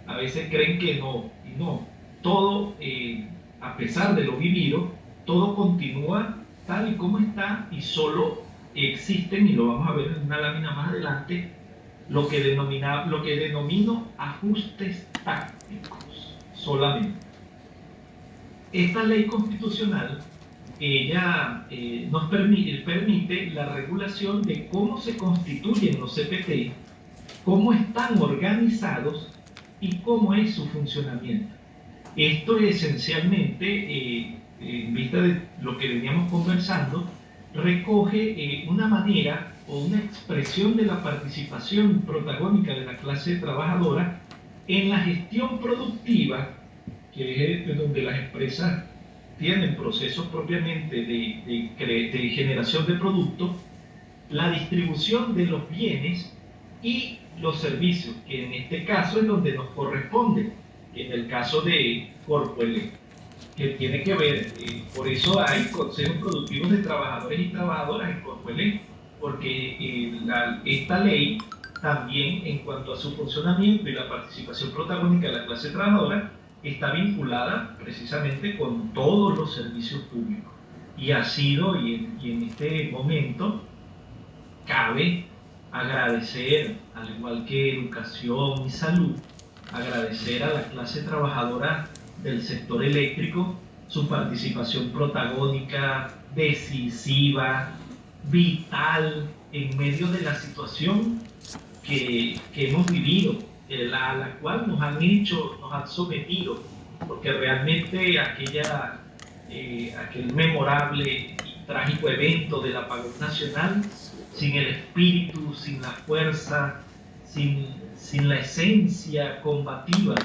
a veces creen que no, y no. Todo, a pesar de lo vivido, todo continúa tal y como está, y solo existen, y lo vamos a ver en una lámina más adelante, lo que denomino ajustes tácticos solamente. Esta ley constitucional, ella nos permite la regulación de cómo se constituyen los CPT, cómo están organizados y cómo es su funcionamiento. Esto esencialmente, en vista de lo que veníamos conversando, recoge una manera o una expresión de la participación protagónica de la clase trabajadora en la gestión productiva, que es donde las empresas tienen procesos propiamente de generación de productos, la distribución de los bienes y los servicios, que en este caso es donde nos corresponde, en el caso de Corpoelec, que tiene que ver, por eso hay consejos productivos de trabajadores y trabajadoras en Corpoelec, porque esta ley también, en cuanto a su funcionamiento y la participación protagónica de la clase trabajadora, está vinculada precisamente con todos los servicios públicos. Y ha sido, y en este momento, cabe agradecer, al igual que educación y salud, agradecer a la clase trabajadora del sector eléctrico su participación protagónica, decisiva, vital en medio de la situación que hemos vivido, a la cual nos han sometido, porque realmente aquel memorable y trágico evento del apagón nacional, sin el espíritu, sin la fuerza, sin la esencia combativa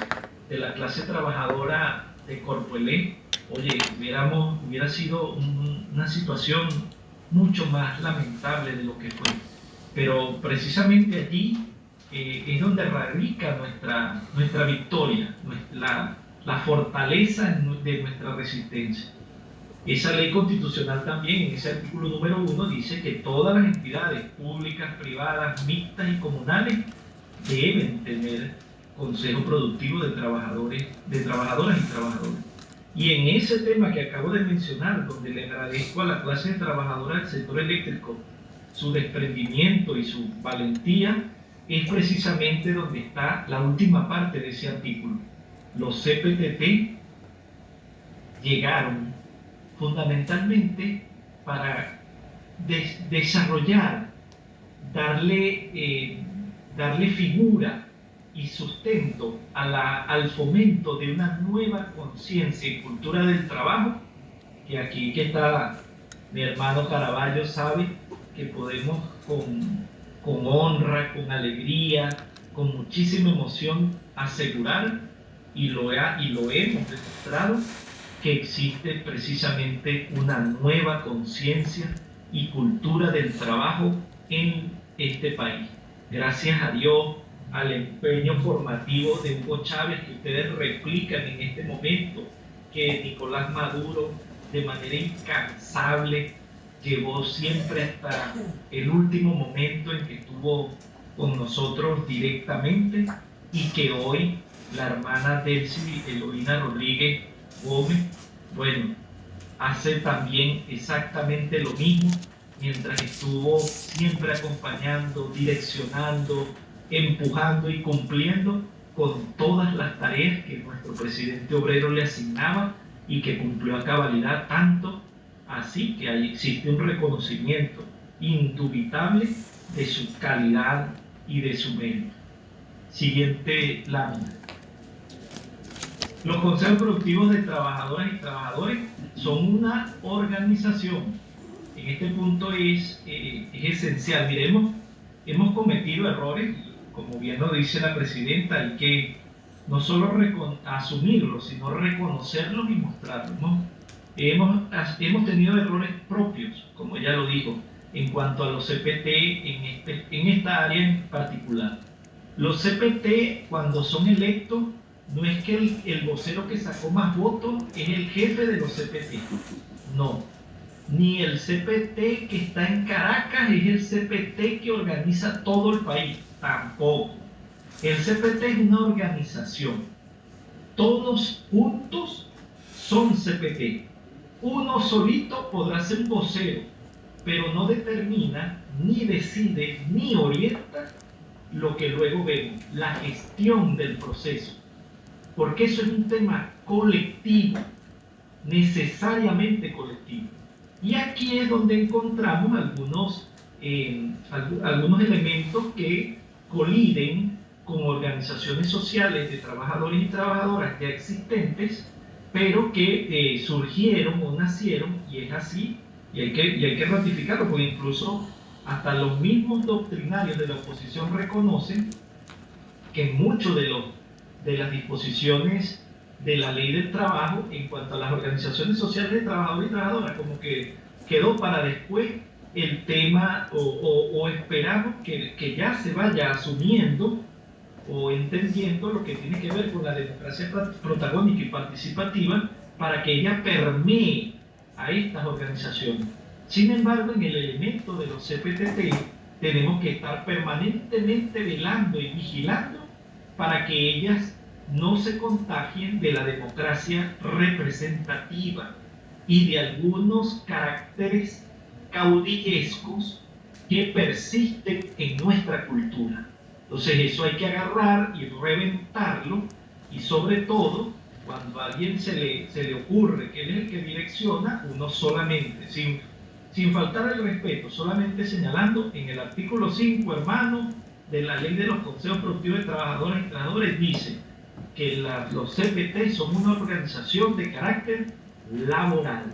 de la clase trabajadora de Corpoelec, oye, hubiera sido una situación mucho más lamentable de lo que fue. Pero precisamente allí es donde radica nuestra victoria, la fortaleza de nuestra resistencia. Esa ley constitucional también, en ese artículo número 1, dice que todas las entidades públicas, privadas, mixtas y comunales deben tener consejo productivo de trabajadoras y trabajadores. Y en ese tema que acabo de mencionar, donde le agradezco a la clase de trabajadora del sector eléctrico su desprendimiento y su valentía, es precisamente donde está la última parte de ese artículo. Los CPTT llegaron fundamentalmente para desarrollar, darle figura y sustento al fomento de una nueva conciencia y cultura del trabajo, que aquí que está mi hermano Caraballo sabe que podemos con honra, con alegría, con muchísima emoción asegurar, y lo hemos demostrado, que existe precisamente una nueva conciencia y cultura del trabajo en este país. Gracias a Dios, al empeño formativo de Hugo Chávez, que ustedes replican en este momento, que Nicolás Maduro de manera incansable llevó siempre hasta el último momento en que estuvo con nosotros directamente, y que hoy la hermana Delcy Eloína Rodríguez Gómez, bueno, hace también exactamente lo mismo, mientras estuvo siempre acompañando, direccionando, empujando y cumpliendo con todas las tareas que nuestro presidente obrero le asignaba, y que cumplió a cabalidad, tanto así que ahí existe un reconocimiento indubitable de su calidad y de su mérito. Siguiente lámina. Los consejos productivos de trabajadoras y trabajadores son una organización. En este punto es esencial. Miremos, hemos cometido errores, como bien lo dice la presidenta, hay que no solo asumirlos, sino reconocerlos y mostrarlos. Hemos tenido errores propios, como ella lo dijo, en cuanto a los CPT en esta área en particular. Los CPT, cuando son electos, no es que el vocero que sacó más votos es el jefe de los CPT, no. Ni el CPT que está en Caracas es el CPT que organiza todo el país, tampoco. El CPT es una organización. Todos juntos son CPT. Uno solito podrá ser un vocero, pero no determina, ni decide, ni orienta lo que luego vemos, la gestión del proceso. Porque eso es un tema colectivo, necesariamente colectivo. Y aquí es donde encontramos algunos elementos que coliden con organizaciones sociales de trabajadores y trabajadoras ya existentes, pero que surgieron o nacieron, y es así, y hay que ratificarlo, porque incluso hasta los mismos doctrinarios de la oposición reconocen que muchos de las disposiciones de la ley del trabajo en cuanto a las organizaciones sociales de trabajadores y trabajadoras como que quedó para después el tema o esperamos que ya se vaya asumiendo o entendiendo lo que tiene que ver con la democracia protagónica y participativa para que ella permee a estas organizaciones. Sin embargo, en el elemento de los CPTT tenemos que estar permanentemente velando y vigilando para que ellas no se contagien de la democracia representativa y de algunos caracteres caudillescos que persisten en nuestra cultura. Entonces eso hay que agarrar y reventarlo, y sobre todo cuando a alguien se le ocurre que él es el que direcciona, uno solamente, sin faltar el respeto, solamente señalando en el artículo 5, hermano, de la ley de los consejos productivos de trabajadoras y trabajadores, dice que los CPT son una organización de carácter laboral,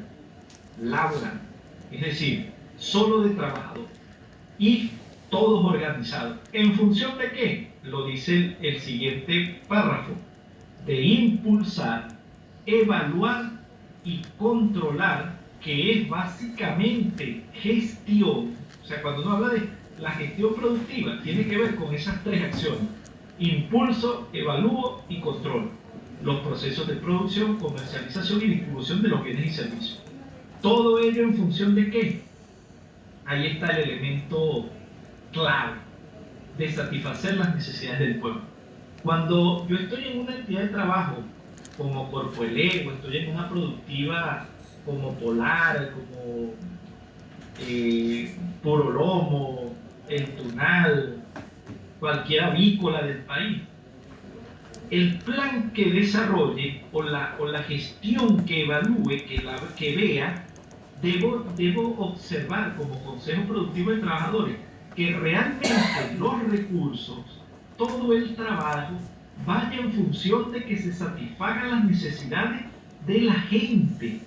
es decir, solo de trabajadores y todos organizados. ¿En función de qué? Lo dice el siguiente párrafo: de impulsar, evaluar y controlar, que es básicamente gestión. O sea, cuando uno habla de la gestión productiva, tiene que ver con esas tres acciones: impulso, evalúo y control. Los procesos de producción, comercialización y distribución de los bienes y servicios. ¿Todo ello en función de qué? Ahí está el elemento clave de satisfacer las necesidades del pueblo. Cuando yo estoy en una entidad de trabajo como Corpoelec, o estoy en una productiva como Polar, como Puro Lomo, El Tunal, cualquier avícola del país, el plan que desarrolle o la gestión que evalúe, que vea, debo observar como Consejo Productivo de Trabajadores que realmente los recursos, todo el trabajo, vaya en función de que se satisfagan las necesidades de la gente.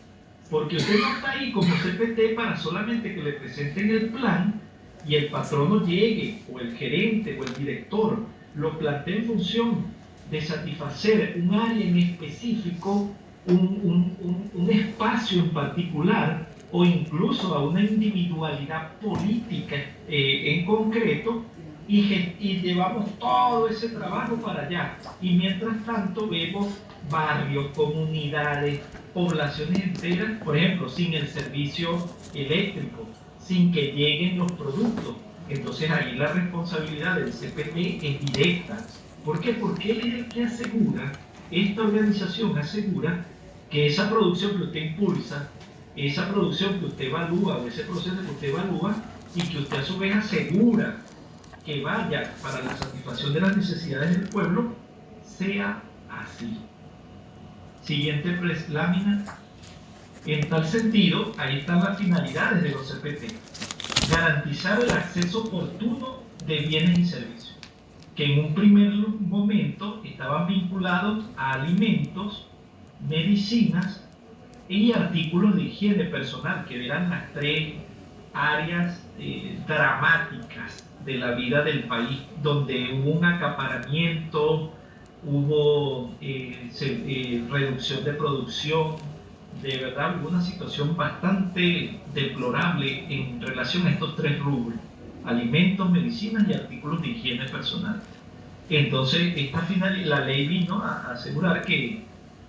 Porque usted no está ahí como CPT para solamente que le presenten el plan y el patrono llegue, o el gerente, o el director, lo plantee en función de satisfacer un área en específico, un espacio en particular, o incluso a una individualidad política en concreto, y llevamos todo ese trabajo para allá. Y mientras tanto vemos barrios, comunidades, poblaciones enteras, por ejemplo, sin el servicio eléctrico, sin que lleguen los productos. Entonces ahí la responsabilidad del CPT es directa. ¿Por qué? Porque él es el que asegura, esta organización asegura que esa producción que usted impulsa, esa producción que usted evalúa, o ese proceso que usted evalúa, y que usted a su vez asegura que vaya para la satisfacción de las necesidades del pueblo, sea así. Siguiente lámina. En tal sentido, ahí están las finalidades de los CPT. Garantizar el acceso oportuno de bienes y servicios, que en un primer momento estaban vinculados a alimentos, medicinas y artículos de higiene personal, que eran las tres áreas dramáticas de la vida del país, donde hubo un acaparamiento, hubo reducción de producción. De verdad hubo una situación bastante deplorable en relación a estos tres rubros: alimentos, medicinas y artículos de higiene personal. Entonces la ley vino a asegurar que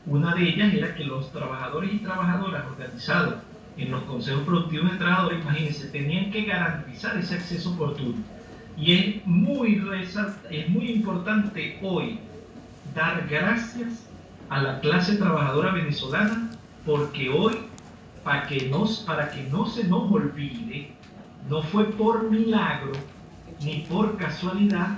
una de ellas era que los trabajadores y trabajadoras organizados en los consejos productivos de trabajadores, imagínense, tenían que garantizar ese acceso oportuno. Y es muy importante hoy dar gracias a la clase trabajadora venezolana, porque hoy, para que no se nos olvide, no fue por milagro ni por casualidad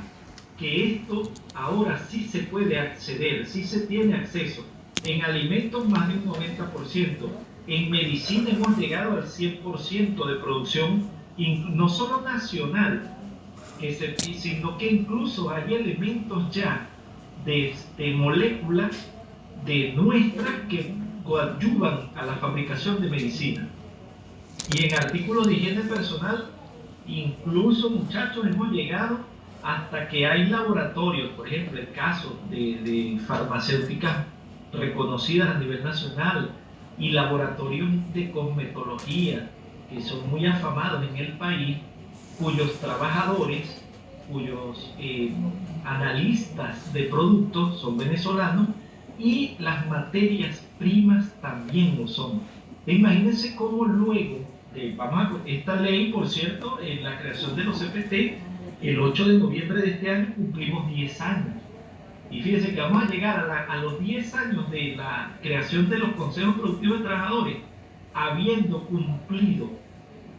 que esto ahora sí se puede acceder, sí se tiene acceso. En alimentos más de un 90%, en medicina hemos llegado al 100% de producción, no solo nacional, sino que incluso hay elementos ya de moléculas de nuestras que coadyuvan a la fabricación de medicina. Y en artículos de higiene personal, incluso, muchachos, hemos llegado hasta que hay laboratorios, por ejemplo, el caso de farmacéuticas reconocidas a nivel nacional, y laboratorios de cosmetología, que son muy afamados en el país, cuyos trabajadores, cuyos analistas de productos son venezolanos y las materias primas también lo son. Imagínense cómo luego de, esta ley, por cierto, en la creación de los CPT, el 8 de noviembre de este año cumplimos 10 años. Y fíjense que vamos a llegar a los 10 años de la creación de los consejos productivos de trabajadores, habiendo cumplido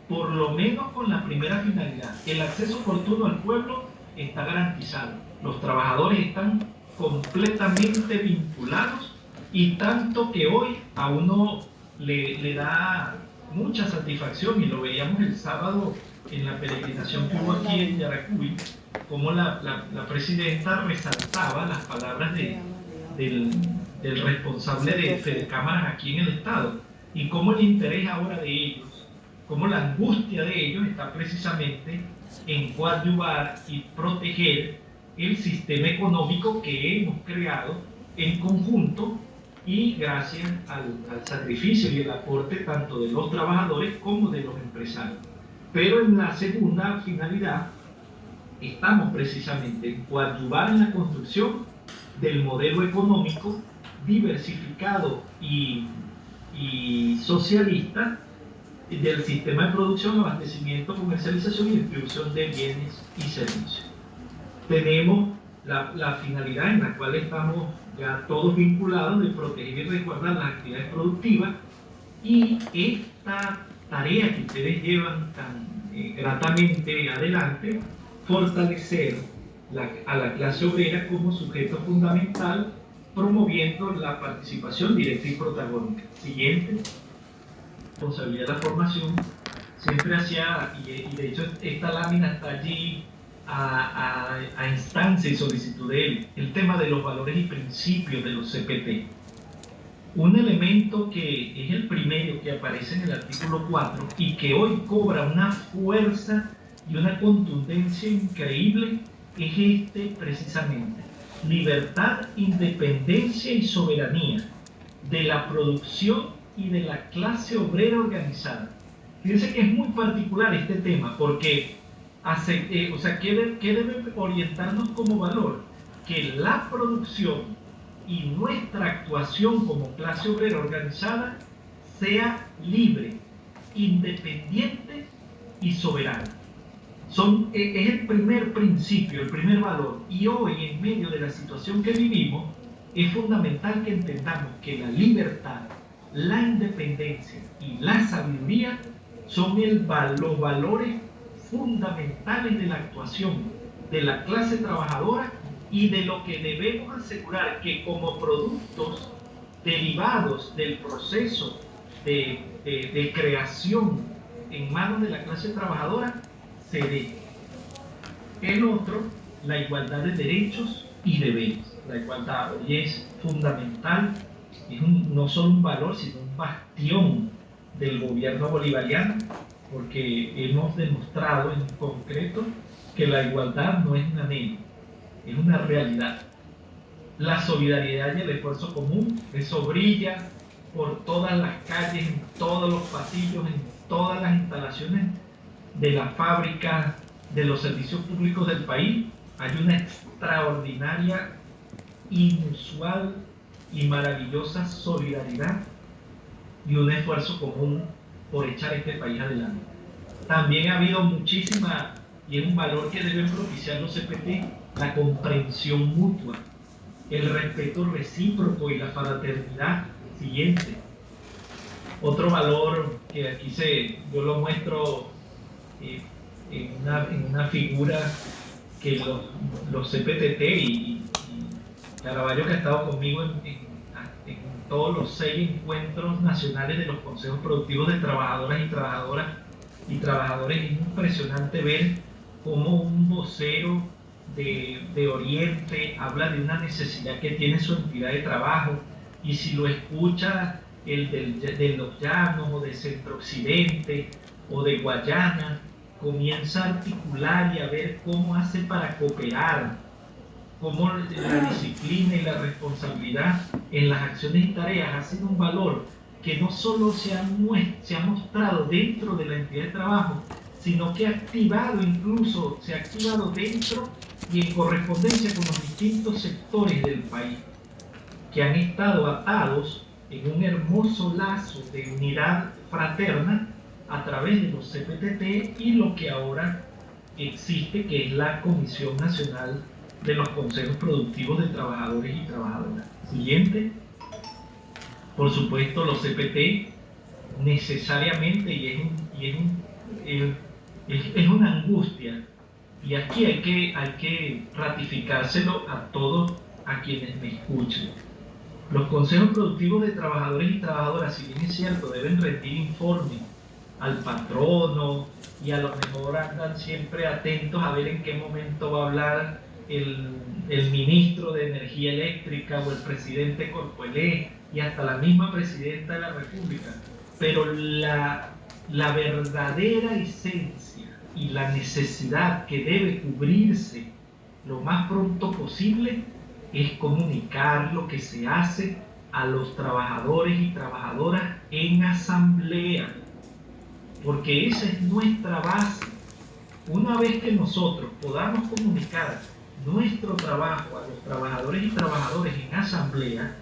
por lo menos con la primera finalidad. El acceso oportuno al pueblo está garantizado. Los trabajadores están completamente vinculados y tanto que hoy a uno le da mucha satisfacción, y lo veíamos el sábado en la peregrinación que hubo aquí en Yaracuy, como la presidenta resaltaba las palabras del responsable de Fedecámaras aquí en el Estado, y cómo el interés ahora de ellos, cómo la angustia de ellos está precisamente en coadyuvar y proteger el sistema económico que hemos creado en conjunto y gracias al sacrificio y el aporte tanto de los trabajadores como de los empresarios. Pero en la segunda finalidad estamos precisamente en coadyuvar en la construcción del modelo económico diversificado y socialista del sistema de producción, abastecimiento, comercialización y distribución de bienes y servicios. Tenemos la finalidad en la cual estamos ya todos vinculados de proteger y resguardar las actividades productivas, y esta tarea que ustedes llevan tan gratamente adelante, fortalecer a la clase obrera como sujeto fundamental, promoviendo la participación directa y protagónica. Siguiente. Responsabilidad de la formación, siempre hacía, y de hecho esta lámina está allí a instancia y solicitud de él, el tema de los valores y principios de los CPT. Un elemento que es el primero que aparece en el artículo 4 y que hoy cobra una fuerza y una contundencia increíble es este precisamente: libertad, independencia y soberanía de la producción y de la clase obrera organizada. Fíjense que es muy particular este tema, porque ¿qué debe orientarnos como valor? Que la producción y nuestra actuación como clase obrera organizada sea libre, independiente y soberana. Es el primer principio, el primer valor. Y hoy, en medio de la situación que vivimos, es fundamental que entendamos que la libertad, la independencia y la sabiduría son los valores fundamentales de la actuación de la clase trabajadora y de lo que debemos asegurar que como productos derivados del proceso de creación en manos de la clase trabajadora se dé. El otro, la igualdad de derechos y deberes. La igualdad hoy es fundamental, es no solo un valor, sino un bastión del gobierno bolivariano, porque hemos demostrado en concreto que la igualdad no es un anhelo, es una realidad. La solidaridad y el esfuerzo común, eso brilla por todas las calles, en todos los pasillos, en todas las instalaciones de las fábricas, de los servicios públicos del país. Hay una extraordinaria, inusual y maravillosa solidaridad y un esfuerzo común por echar este país adelante. También ha habido muchísima, y es un valor que deben propiciar los CPT, la comprensión mutua, el respeto recíproco y la fraternidad. Siguiente. Otro valor que aquí yo lo muestro en una figura que los CPTT y Caraballo, que ha estado conmigo en todos los 6 encuentros nacionales de los consejos productivos de trabajadoras y trabajadores, es impresionante ver cómo un vocero de Oriente habla de una necesidad que tiene su entidad de trabajo, y si lo escucha el de los Llanos o de Centro Occidente o de Guayana, comienza a articular y a ver cómo hace para cooperar, cómo la disciplina y la responsabilidad en las acciones y tareas ha sido un valor que no solo se ha mostrado dentro de la entidad de trabajo, sino que se ha activado dentro y en correspondencia con los distintos sectores del país, que han estado atados en un hermoso lazo de unidad fraterna a través de los CPTT y lo que ahora existe, que es la Comisión Nacional de los Consejos Productivos de Trabajadores y Trabajadoras. Siguiente. Por supuesto, los CPT necesariamente, es una angustia, y aquí hay que ratificárselo a todos a quienes me escuchen. Los consejos productivos de trabajadores y trabajadoras, si bien es cierto, deben rendir informes al patrono y a lo mejor andan siempre atentos a ver en qué momento va a hablar el ministro de Energía Eléctrica o el presidente de Corpoelec y hasta la misma presidenta de la República, pero la verdadera esencia y la necesidad que debe cubrirse lo más pronto posible es comunicar lo que se hace a los trabajadores y trabajadoras en asamblea, porque esa es nuestra base. Una vez que nosotros podamos comunicar nuestro trabajo a los trabajadores y trabajadoras en asamblea,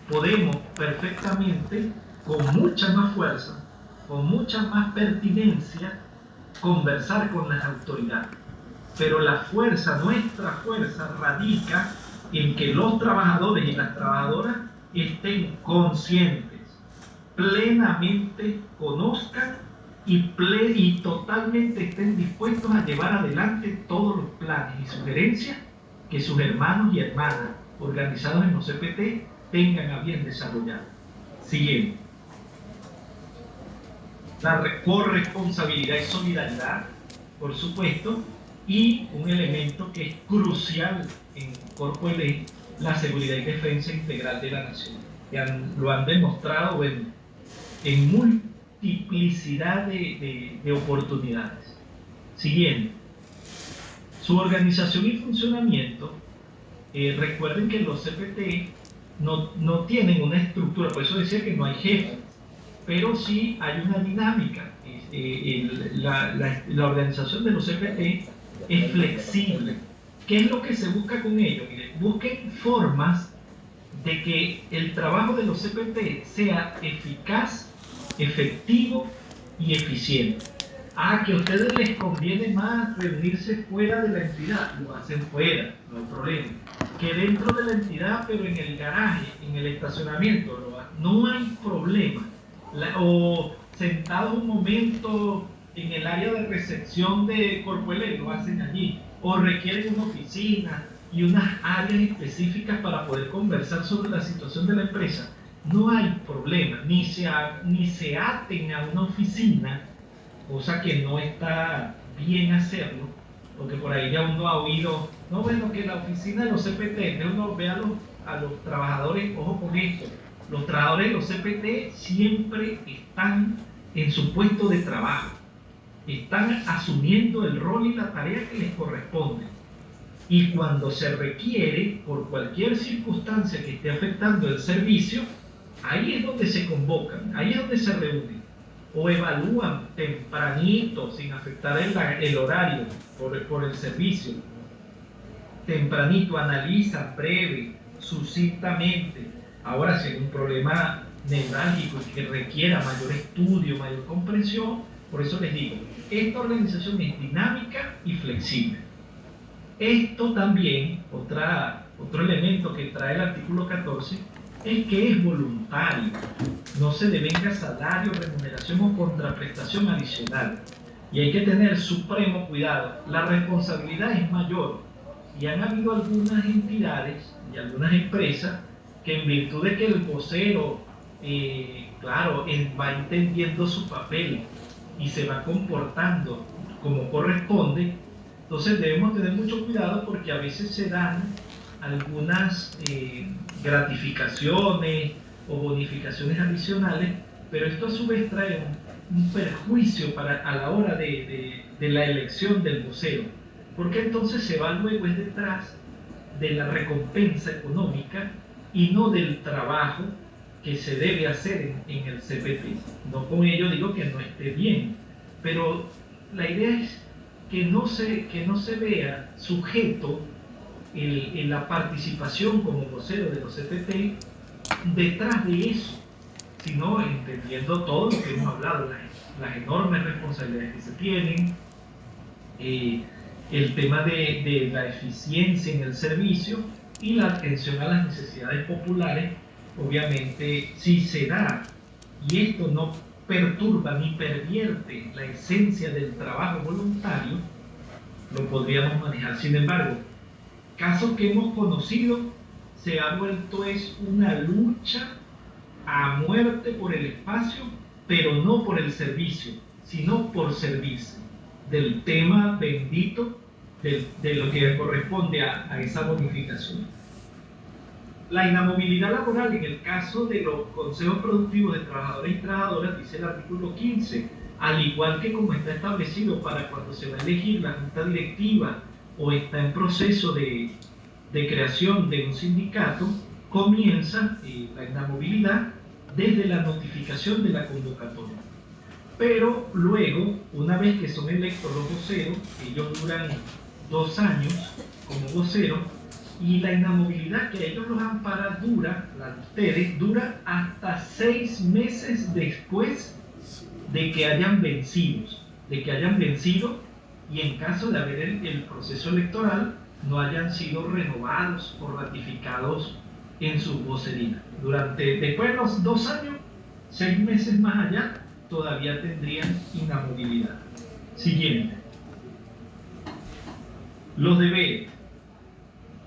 podemos perfectamente, con mucha más fuerza, con mucha más pertinencia, conversar con las autoridades. Pero nuestra fuerza radica en que los trabajadores y las trabajadoras estén conscientes, plenamente conozcan y totalmente estén dispuestos a llevar adelante todos los planes y sugerencias que sus hermanos y hermanas organizados en los CPT tengan a bien desarrollar. Siguiente. La corresponsabilidad y solidaridad, por supuesto, y un elemento que es crucial en Corpoelec, la seguridad y defensa integral de la nación. Lo han demostrado en multiplicidad de oportunidades. Siguiente. Su organización y funcionamiento, recuerden que los CPT no tienen una estructura, por eso decía que no hay jefe, pero sí hay una dinámica. La organización de los CPT es flexible. ¿Qué es lo que se busca con ello? Miren, busquen formas de que el trabajo de los CPT sea eficaz, efectivo y eficiente. Que a ustedes les conviene más reunirse fuera de la entidad, lo hacen fuera, no hay problema. Que dentro de la entidad, pero en el garaje, en el estacionamiento, no hay problema. O sentados un momento en el área de recepción de Corpoelec, lo hacen allí. O requieren una oficina y unas áreas específicas para poder conversar sobre la situación de la empresa. No hay problema, ni se aten a una oficina, cosa que no está bien hacerlo, porque por ahí ya uno ha oído, no, bueno, que la oficina de los CPT, uno ve a los trabajadores, ojo con esto, los trabajadores de los CPT siempre están en su puesto de trabajo, están asumiendo el rol y la tarea que les corresponde. Y cuando se requiere, por cualquier circunstancia que esté afectando el servicio, ahí es donde se convocan, ahí es donde se reúnen, o evalúan tempranito, sin afectar el horario por el servicio. Tempranito analizan breve, sucintamente. Ahora, si hay un problema neurálgico que requiera mayor estudio, mayor comprensión, por eso les digo, esta organización es dinámica y flexible. Esto también, otro elemento que trae el artículo 14, es que es voluntario. No se devenga salario, remuneración o contraprestación adicional. Y hay que tener supremo cuidado. La responsabilidad es mayor. Y han habido algunas entidades y algunas empresas que en virtud de que el vocero, va entendiendo su papel y se va comportando como corresponde, entonces debemos tener mucho cuidado porque a veces se dan algunas gratificaciones o bonificaciones adicionales, pero esto a su vez trae un perjuicio a la hora de la elección del vocero, porque entonces se va luego detrás de la recompensa económica y no del trabajo que se debe hacer en el CPT. No con ello digo que no esté bien, pero la idea es que no se vea sujeto en la participación como vocero de los CPT detrás de eso, sino entendiendo todo lo que hemos hablado, las enormes responsabilidades que se tienen, el tema de la eficiencia en el servicio y la atención a las necesidades populares. Obviamente, si se da y esto no perturba ni pervierte la esencia del trabajo voluntario, lo podríamos manejar. Sin embargo, casos que hemos conocido, se ha vuelto una lucha a muerte por el espacio, pero no por el servicio, sino por servirse del tema bendito de lo que corresponde a esa bonificación. La inamovilidad laboral en el caso de los consejos productivos de trabajadores y trabajadoras, dice el artículo 15, al igual que como está establecido para cuando se va a elegir la junta directiva o está en proceso de creación de un sindicato, comienza la inamovilidad desde la notificación de la convocatoria. Pero luego, una vez que son electos los voceros, ellos duran 2 años como voceros, y la inamovilidad que ellos los amparan la de ustedes, dura hasta 6 meses después de que hayan vencido, y en caso de haber el proceso electoral no hayan sido renovados o ratificados en su vocería. Después de los 2 años, 6 meses más allá, todavía tendrían inamovilidad. Siguiente. Los deberes.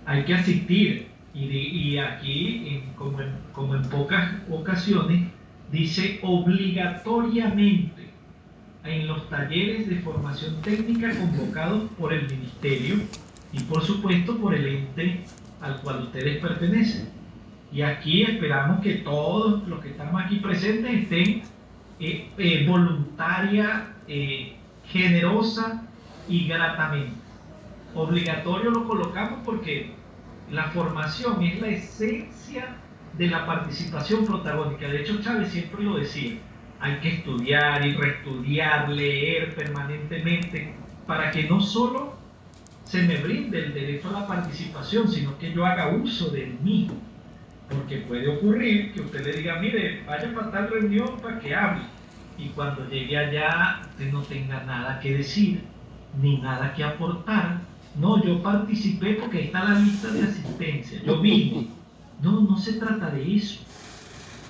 Hay que asistir, y aquí, como en pocas ocasiones, dice obligatoriamente en los talleres de formación técnica convocados por el Ministerio y por supuesto por el ente al cual ustedes pertenecen. Y aquí esperamos que todos los que estamos aquí presentes estén voluntaria, generosa y gratamente. Obligatorio lo colocamos porque la formación es la esencia de la participación protagónica. De hecho, Chávez siempre lo decía, hay que estudiar y reestudiar, leer permanentemente, para que no solo se me brinde el derecho a la participación, sino que yo haga uso del mismo. Porque puede ocurrir que usted le diga, mire, vaya para tal reunión para que hable, y cuando llegue allá usted no tenga nada que decir, ni nada que aportar. No, yo participé porque ahí está la lista de asistencia, yo vine. No se trata de eso.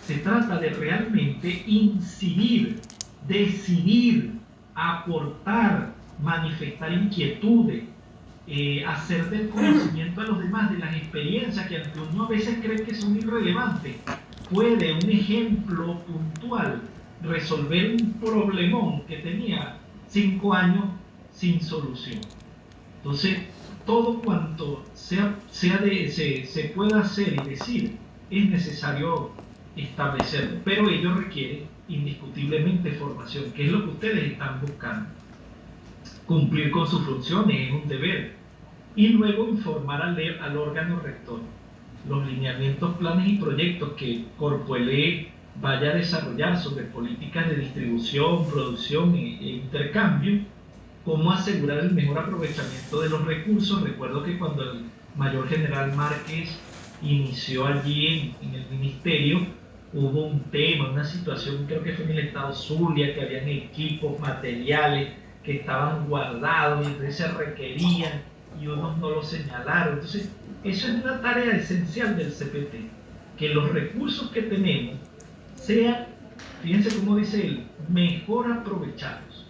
Se trata de realmente incidir, decidir, aportar, manifestar inquietudes, hacer del conocimiento a los demás de las experiencias que aunque uno a veces cree que son irrelevantes, puede un ejemplo puntual resolver un problemón que tenía 5 años sin solución. Entonces, todo cuanto se pueda hacer y decir es necesario establecerlo, pero ello requiere indiscutiblemente formación, que es lo que ustedes están buscando. Cumplir con sus funciones es un deber, y luego informar al órgano rector los lineamientos, planes y proyectos que Corpoelec vaya a desarrollar sobre políticas de distribución, producción e intercambio, cómo asegurar el mejor aprovechamiento de los recursos. Recuerdo que cuando el mayor general Márquez inició allí en el ministerio, hubo un tema, una situación, creo que fue en el estado Zulia, que habían equipos, materiales que estaban guardados y entonces se requerían y unos no lo señalaron. Entonces, eso es una tarea esencial del CPT, que los recursos que tenemos sean, fíjense cómo dice él, mejor aprovechados.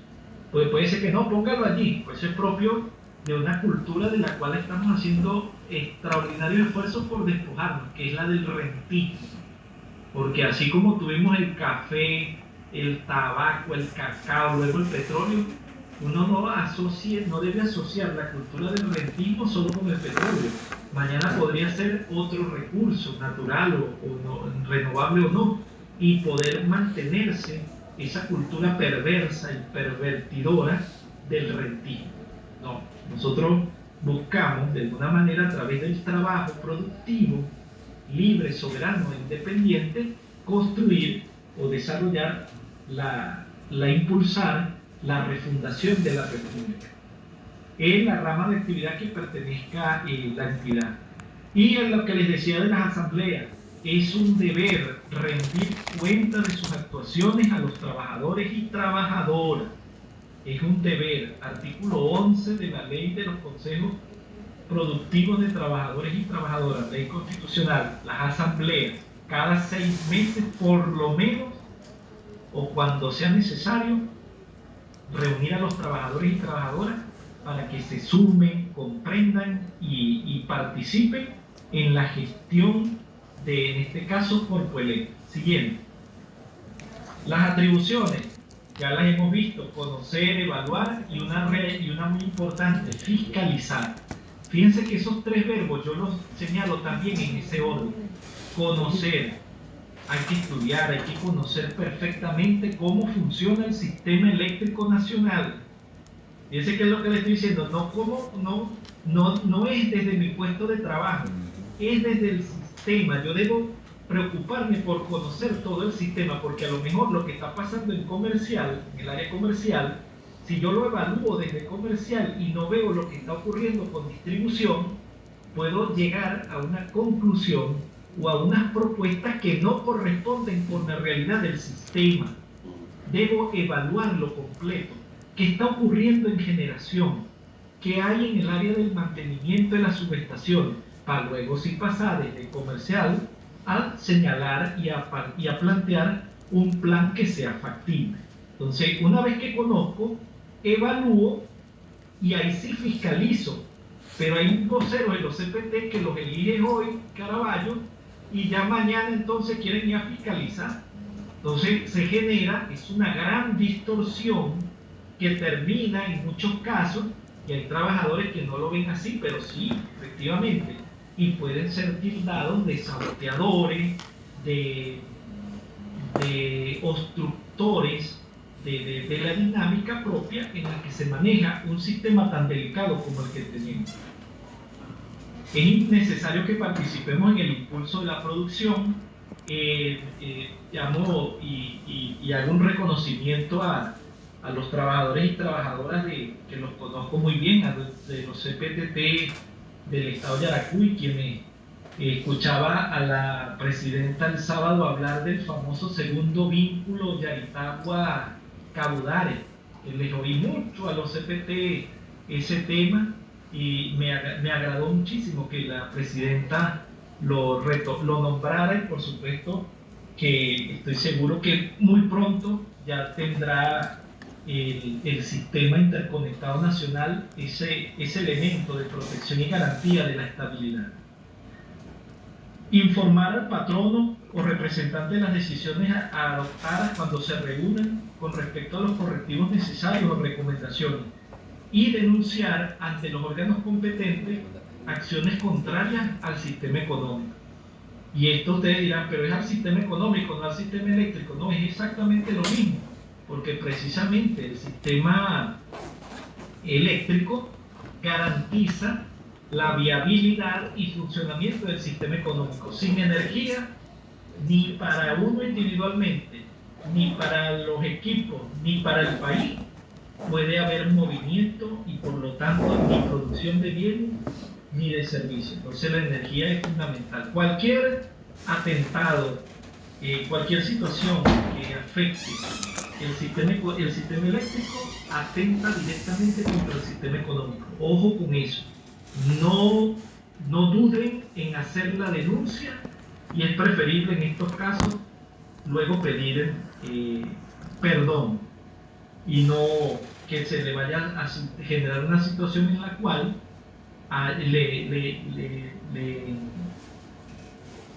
Pues puede ser que no, póngalo allí, pues eso es propio de una cultura de la cual estamos haciendo extraordinarios esfuerzos por despojarnos, que es la del rentismo. Porque así como tuvimos el café, el tabaco, el cacao, luego el petróleo, uno no debe asociar la cultura del rentismo solo con el petróleo. Mañana podría ser otro recurso, natural o no, renovable o no, y poder mantenerse esa cultura perversa y pervertidora del rentismo. No, nosotros buscamos de alguna manera a través del trabajo productivo, libre, soberano e independiente, construir o desarrollar, impulsar la refundación de la República en la rama de actividad que pertenezca a la entidad. Y en lo que les decía de las asambleas, es un deber rendir cuenta de sus actuaciones a los trabajadores y trabajadoras. Es un deber, artículo 11 de la ley de los consejos productivos de trabajadores y trabajadoras, ley constitucional, las asambleas, cada 6 meses por lo menos, o cuando sea necesario, reunir a los trabajadores y trabajadoras para que se sumen, comprendan y participen en la gestión de, en este caso, Corpoelec. Siguiente. Las atribuciones, ya las hemos visto: conocer, evaluar y una muy importante, fiscalizar. Fíjense que esos 3 verbos yo los señalo también en ese orden. Conocer, hay que estudiar, hay que conocer perfectamente cómo funciona el sistema eléctrico nacional. Fíjense que es lo que le estoy diciendo, no es desde mi puesto de trabajo, es desde el sistema. Yo debo preocuparme por conocer todo el sistema, porque a lo mejor lo que está pasando en comercial, en el área comercial, si yo lo evalúo desde comercial y no veo lo que está ocurriendo con distribución, puedo llegar a una conclusión o a unas propuestas que no corresponden con la realidad del sistema. Debo evaluarlo completo. ¿Qué está ocurriendo en generación? ¿Qué hay en el área del mantenimiento de las subestaciones? Para luego sí pasar desde comercial a señalar y a plantear un plan que sea factible. Entonces, una vez que conozco, evalúo y ahí sí fiscalizo. Pero hay un vocero de los CPT que los elige hoy, Caraballo, y ya mañana entonces quieren ir a fiscalizar. Entonces se genera, es una gran distorsión que termina en muchos casos, y hay trabajadores que no lo ven así, pero sí, efectivamente, y pueden ser tildados de saboteadores, de obstructores de la dinámica propia en la que se maneja un sistema tan delicado como el que tenemos. Es necesario que participemos en el impulso de la producción. Llamo y hago un reconocimiento a los trabajadores y trabajadoras que los conozco muy bien, de los CPTT del estado de Yaracuy, quienes escuchaba a la presidenta el sábado hablar del famoso segundo vínculo Yaritagua-Cabudare. Les oí mucho a los CPT ese tema y me agradó muchísimo que la presidenta lo nombrara, y por supuesto que estoy seguro que muy pronto ya tendrá el sistema interconectado nacional ese elemento de protección y garantía de la estabilidad. Informar al patrono o representante de las decisiones adoptadas cuando se reúnen con respecto a los correctivos necesarios o recomendaciones, y denunciar ante los órganos competentes acciones contrarias al sistema económico. Y esto ustedes dirán, pero es al sistema económico, no al sistema eléctrico. No, es exactamente lo mismo, porque precisamente el sistema eléctrico garantiza la viabilidad y funcionamiento del sistema económico. Sin energía, ni para uno individualmente, ni para los equipos, ni para el país, puede haber movimiento y por lo tanto ni producción de bienes ni de servicios. Entonces la energía es fundamental. Cualquier atentado, cualquier situación que afecte el sistema eléctrico atenta directamente contra el sistema económico. Ojo con eso. No duden en hacer la denuncia, y es preferible en estos casos luego pedir perdón, y no que se le vaya a generar una situación en la cual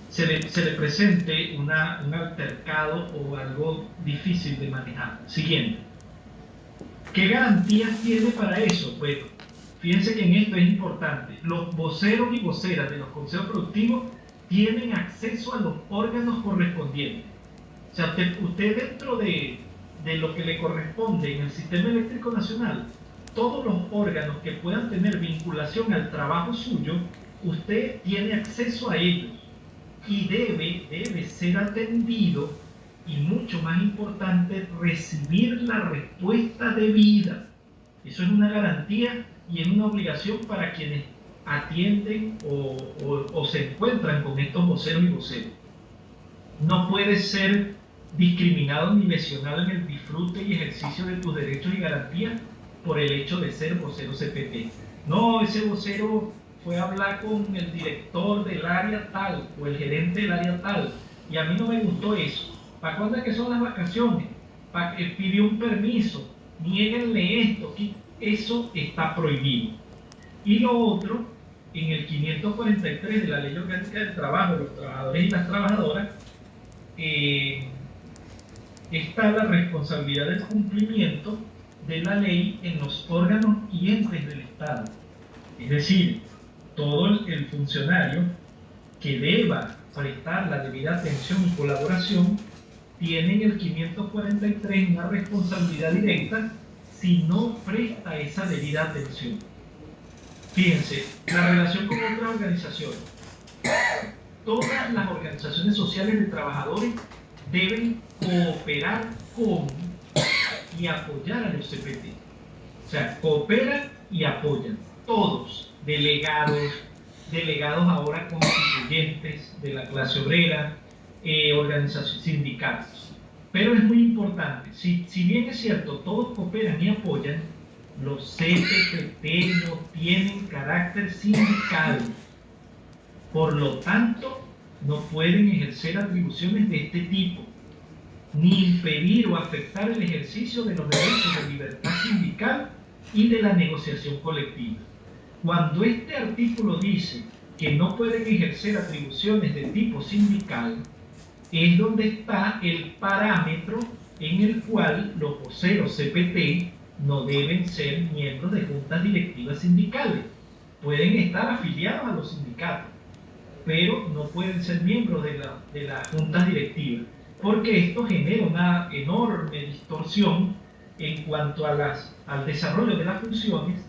se le presente un altercado o algo difícil de manejar. Siguiente. ¿Qué garantías tiene para eso? Bueno, fíjense que en esto es importante. Los voceros y voceras de los consejos productivos tienen acceso a los órganos correspondientes. O sea, usted dentro de lo que le corresponde en el sistema eléctrico nacional, todos los órganos que puedan tener vinculación al trabajo suyo, usted tiene acceso a ellos. y debe ser atendido, y mucho más importante, recibir la respuesta debida. Eso es una garantía y es una obligación para quienes atienden o se encuentran con estos voceros y voceros. No puedes ser discriminado ni lesionado en el disfrute y ejercicio de tus derechos y garantías por el hecho de ser vocero CPT. No, ese vocero fue a hablar con el director del área tal o el gerente del área tal y a mí no me gustó eso. ¿Para cuándo es que son las vacaciones? ¿Para que pidió un permiso? Niéguenle esto. Eso está prohibido. Y lo otro, en el 543 de la Ley Orgánica del Trabajo de los Trabajadores y las Trabajadoras, está la responsabilidad del cumplimiento de la ley en los órganos y entes del Estado. Es decir, todo el funcionario que deba prestar la debida atención y colaboración tiene en el 543 una responsabilidad directa si no presta esa debida atención. Fíjense, la relación con otras organizaciones. Todas las organizaciones sociales de trabajadores deben cooperar con y apoyar a los CPT. O sea, cooperan y apoyan. Todos, delegados ahora constituyentes de la clase obrera, organizaciones, sindicatos. Pero es muy importante, si bien es cierto, todos cooperan y apoyan, los CPT no tienen carácter sindical. Por lo tanto, no pueden ejercer atribuciones de este tipo, ni impedir o afectar el ejercicio de los derechos de libertad sindical y de la negociación colectiva. Cuando este artículo dice que no pueden ejercer atribuciones de tipo sindical, es donde está el parámetro en el cual los voceros CPT no deben ser miembros de juntas directivas sindicales. Pueden estar afiliados a los sindicatos, pero no pueden ser miembros de las juntas directivas, porque esto genera una enorme distorsión en cuanto al desarrollo de las funciones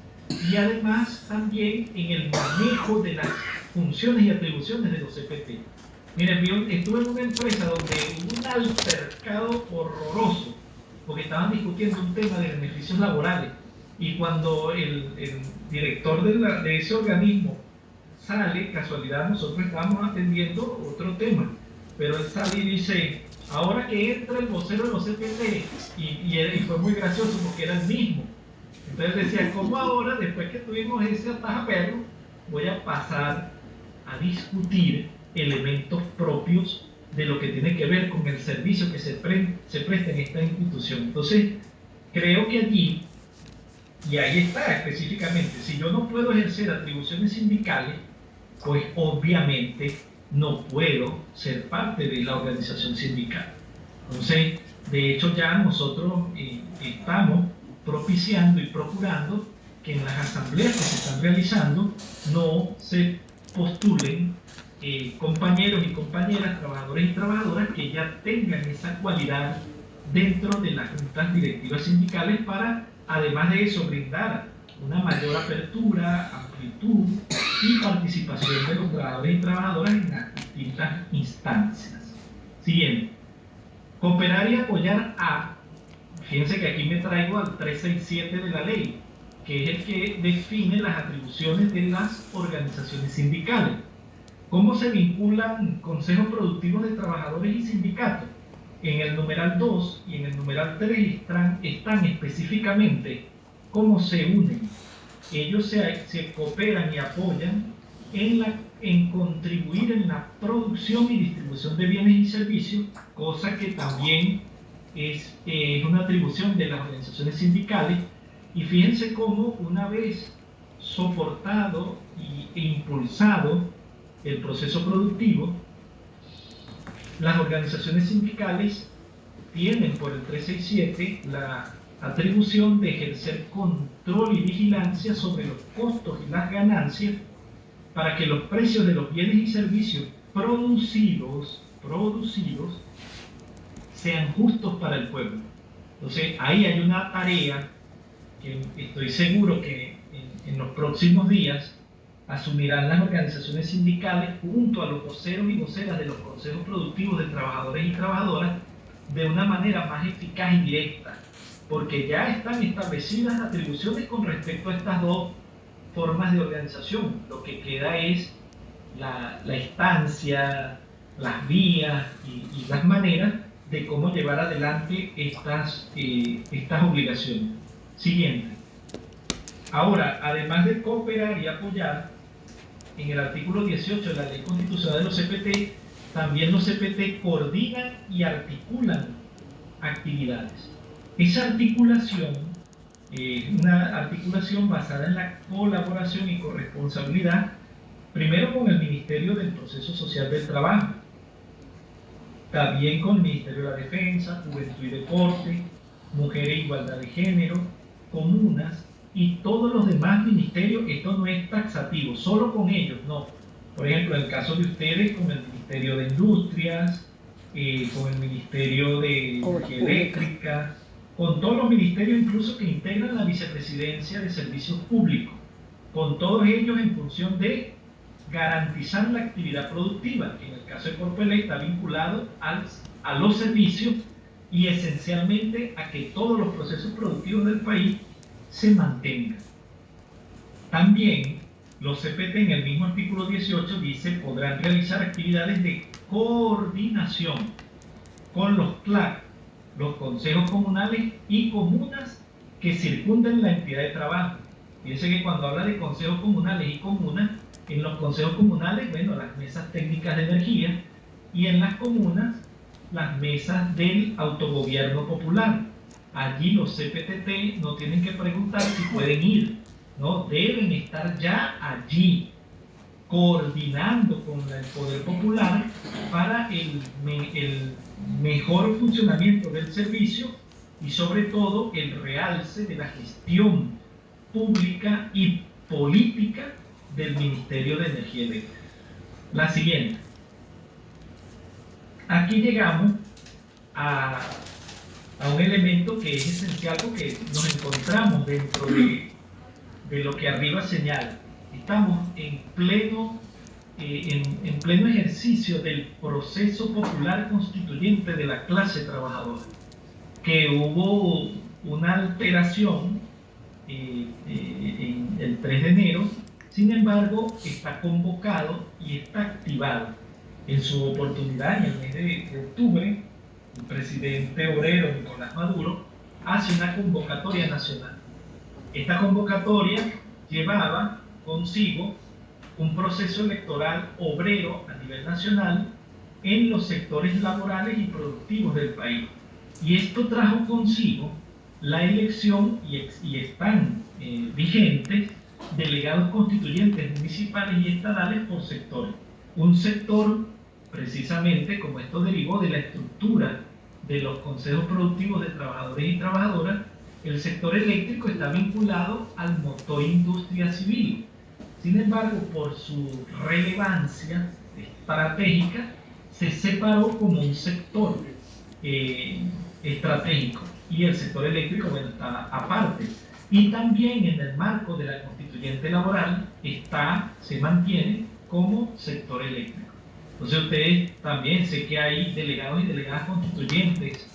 y además también en el manejo de las funciones y atribuciones de los CPT. Miren, yo estuve en una empresa donde hubo un altercado horroroso porque estaban discutiendo un tema de beneficios laborales y cuando el director de ese organismo sale, casualidad, nosotros estábamos atendiendo otro tema, pero él sale y dice, ahora que entra el vocero de los CPT, y fue muy gracioso porque era el mismo. Entonces decía, ¿cómo ahora, después que tuvimos ese atajaperro, voy a pasar a discutir elementos propios de lo que tiene que ver con el servicio que se presta en esta institución? Entonces, creo que allí, y ahí está específicamente, si yo no puedo ejercer atribuciones sindicales, pues obviamente no puedo ser parte de la organización sindical. Entonces, de hecho ya nosotros estamos propiciando y procurando que en las asambleas que se están realizando no se postulen compañeros y compañeras, trabajadores y trabajadoras que ya tengan esa cualidad dentro de las juntas directivas sindicales para, además de eso, brindar una mayor apertura, amplitud y participación de los trabajadores y trabajadoras en las distintas instancias. Siguiente. Cooperar y apoyar a, fíjense que aquí me traigo al 367 de la ley, que es el que define las atribuciones de las organizaciones sindicales. ¿Cómo se vinculan consejos productivos de trabajadores y sindicatos? En el numeral 2 y en el numeral 3 están específicamente cómo se unen. Ellos se cooperan y apoyan en contribuir en la producción y distribución de bienes y servicios, cosa que también es una atribución de las organizaciones sindicales. Y fíjense cómo, una vez soportado e impulsado el proceso productivo, las organizaciones sindicales tienen por el 367 la atribución de ejercer control y vigilancia sobre los costos y las ganancias para que los precios de los bienes y servicios producidos sean justos para el pueblo. Entonces ahí hay una tarea que estoy seguro que en los próximos días asumirán las organizaciones sindicales junto a los voceros y voceras de los consejos productivos de trabajadores y trabajadoras de una manera más eficaz y directa, porque ya están establecidas atribuciones con respecto a estas dos formas de organización. Lo que queda es la instancia, las vías y las maneras de cómo llevar adelante estas obligaciones. Siguiente. Ahora, además de cooperar y apoyar, en el artículo 18 de la Ley Constitucional de los CPT, también los CPT coordinan y articulan actividades. Esa articulación es una articulación basada en la colaboración y corresponsabilidad, primero con el Ministerio del Proceso Social del Trabajo, también con el Ministerio de la Defensa, Juventud y Deporte, Mujer e Igualdad de Género, comunas y todos los demás ministerios. Esto no es taxativo, solo con ellos, no. Por ejemplo, en el caso de ustedes, con el Ministerio de Industrias, con el Ministerio de Energía Eléctrica, con todos los ministerios incluso que integran la Vicepresidencia de Servicios Públicos, con todos ellos en función de garantizar la actividad productiva, que en el caso de Corpoelec está vinculado a los servicios y esencialmente a que todos los procesos productivos del país se mantengan. También los CPT en el mismo artículo 18 dice podrán realizar actividades de coordinación con los CLAC, los consejos comunales y comunas que circunden la entidad de trabajo. Fíjense que cuando habla de consejos comunales y comunas, en los consejos comunales, bueno, las mesas técnicas de energía, y en las comunas, las mesas del autogobierno popular. Allí los CPTT no tienen que preguntar si pueden ir, no, deben estar ya allí, coordinando con el poder popular para el mejor funcionamiento del servicio y sobre todo el realce de la gestión pública y política del Ministerio de Energía Eléctrica. La siguiente. Aquí llegamos a un elemento que es esencial porque nos encontramos dentro de lo que arriba señala. Estamos en pleno ejercicio del proceso popular constituyente de la clase trabajadora, que hubo una alteración en el 3 de enero. Sin embargo, está convocado y está activado. En su oportunidad, en el mes de octubre, el presidente obrero Nicolás Maduro hace una convocatoria nacional. Esta convocatoria llevaba consigo un proceso electoral obrero a nivel nacional en los sectores laborales y productivos del país. Y esto trajo consigo la elección, y están vigentes, delegados constituyentes municipales y estadales por sectores. Un sector, precisamente, como esto derivó de la estructura de los consejos productivos de trabajadores y trabajadoras, el sector eléctrico está vinculado al motor industria civil. Sin embargo, por su relevancia estratégica, se separó como un sector estratégico, y el sector eléctrico, bueno, está aparte. Y también en el marco de la constituyente laboral se mantiene como sector eléctrico. Entonces ustedes también, sé que hay delegados y delegadas constituyentes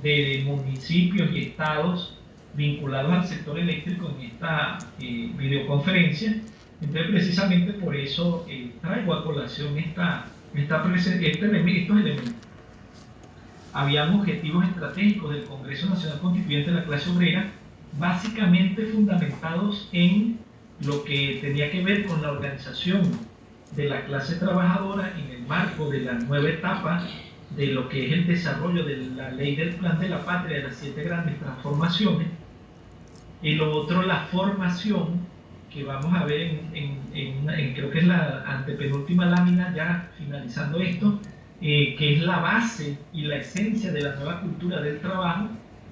de municipios y estados vinculados al sector eléctrico en esta videoconferencia. Entonces precisamente por eso traigo a colación estos elementos. Habían objetivos estratégicos del Congreso Nacional Constituyente de la Clase Obrera, básicamente fundamentados en lo que tenía que ver con la organización de la clase trabajadora en el marco de la nueva etapa de lo que es el desarrollo de la ley del Plan de la Patria, de las 7 grandes transformaciones, y lo otro, la formación, que vamos a ver creo que es la antepenúltima lámina, ya finalizando esto, que es la base y la esencia de la nueva cultura del trabajo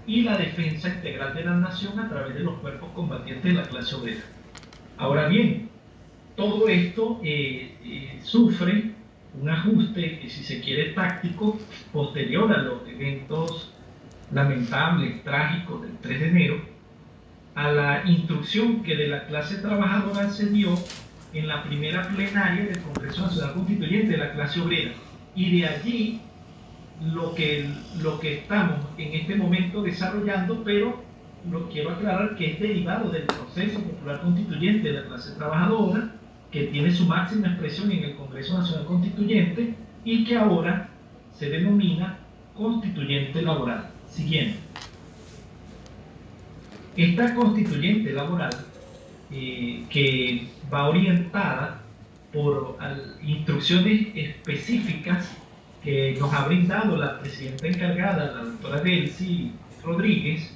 y la defensa integral de la nación a través de los cuerpos combatientes de la clase obrera. Ahora bien, todo esto sufre un ajuste, que si se quiere táctico, posterior a los eventos lamentables, trágicos del 3 de enero, a la instrucción que de la clase trabajadora se dio en la primera plenaria del Congreso Nacional Constituyente de la clase obrera. Y de allí lo que estamos en este momento desarrollando, pero lo quiero aclarar que es derivado del proceso popular constituyente de la clase trabajadora, que tiene su máxima expresión en el Congreso Nacional Constituyente y que ahora se denomina constituyente laboral. Siguiente. Esta constituyente laboral, que va orientada por instrucciones específicas que nos ha brindado la presidenta encargada, la doctora Delcy Rodríguez,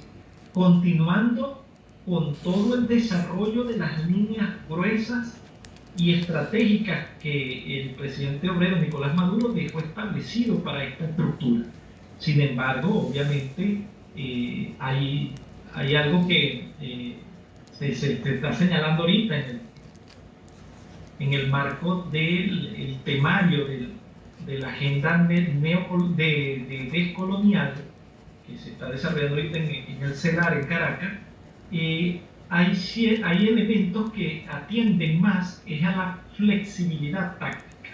continuando con todo el desarrollo de las líneas gruesas y estratégicas que el presidente obrero Nicolás Maduro dejó establecido para esta estructura. Sin embargo, obviamente, hay algo que se está señalando ahorita en el marco del temario de la agenda de descolonial que se está desarrollando ahorita en el CELAR en Caracas. Hay elementos que atienden más a la flexibilidad táctica.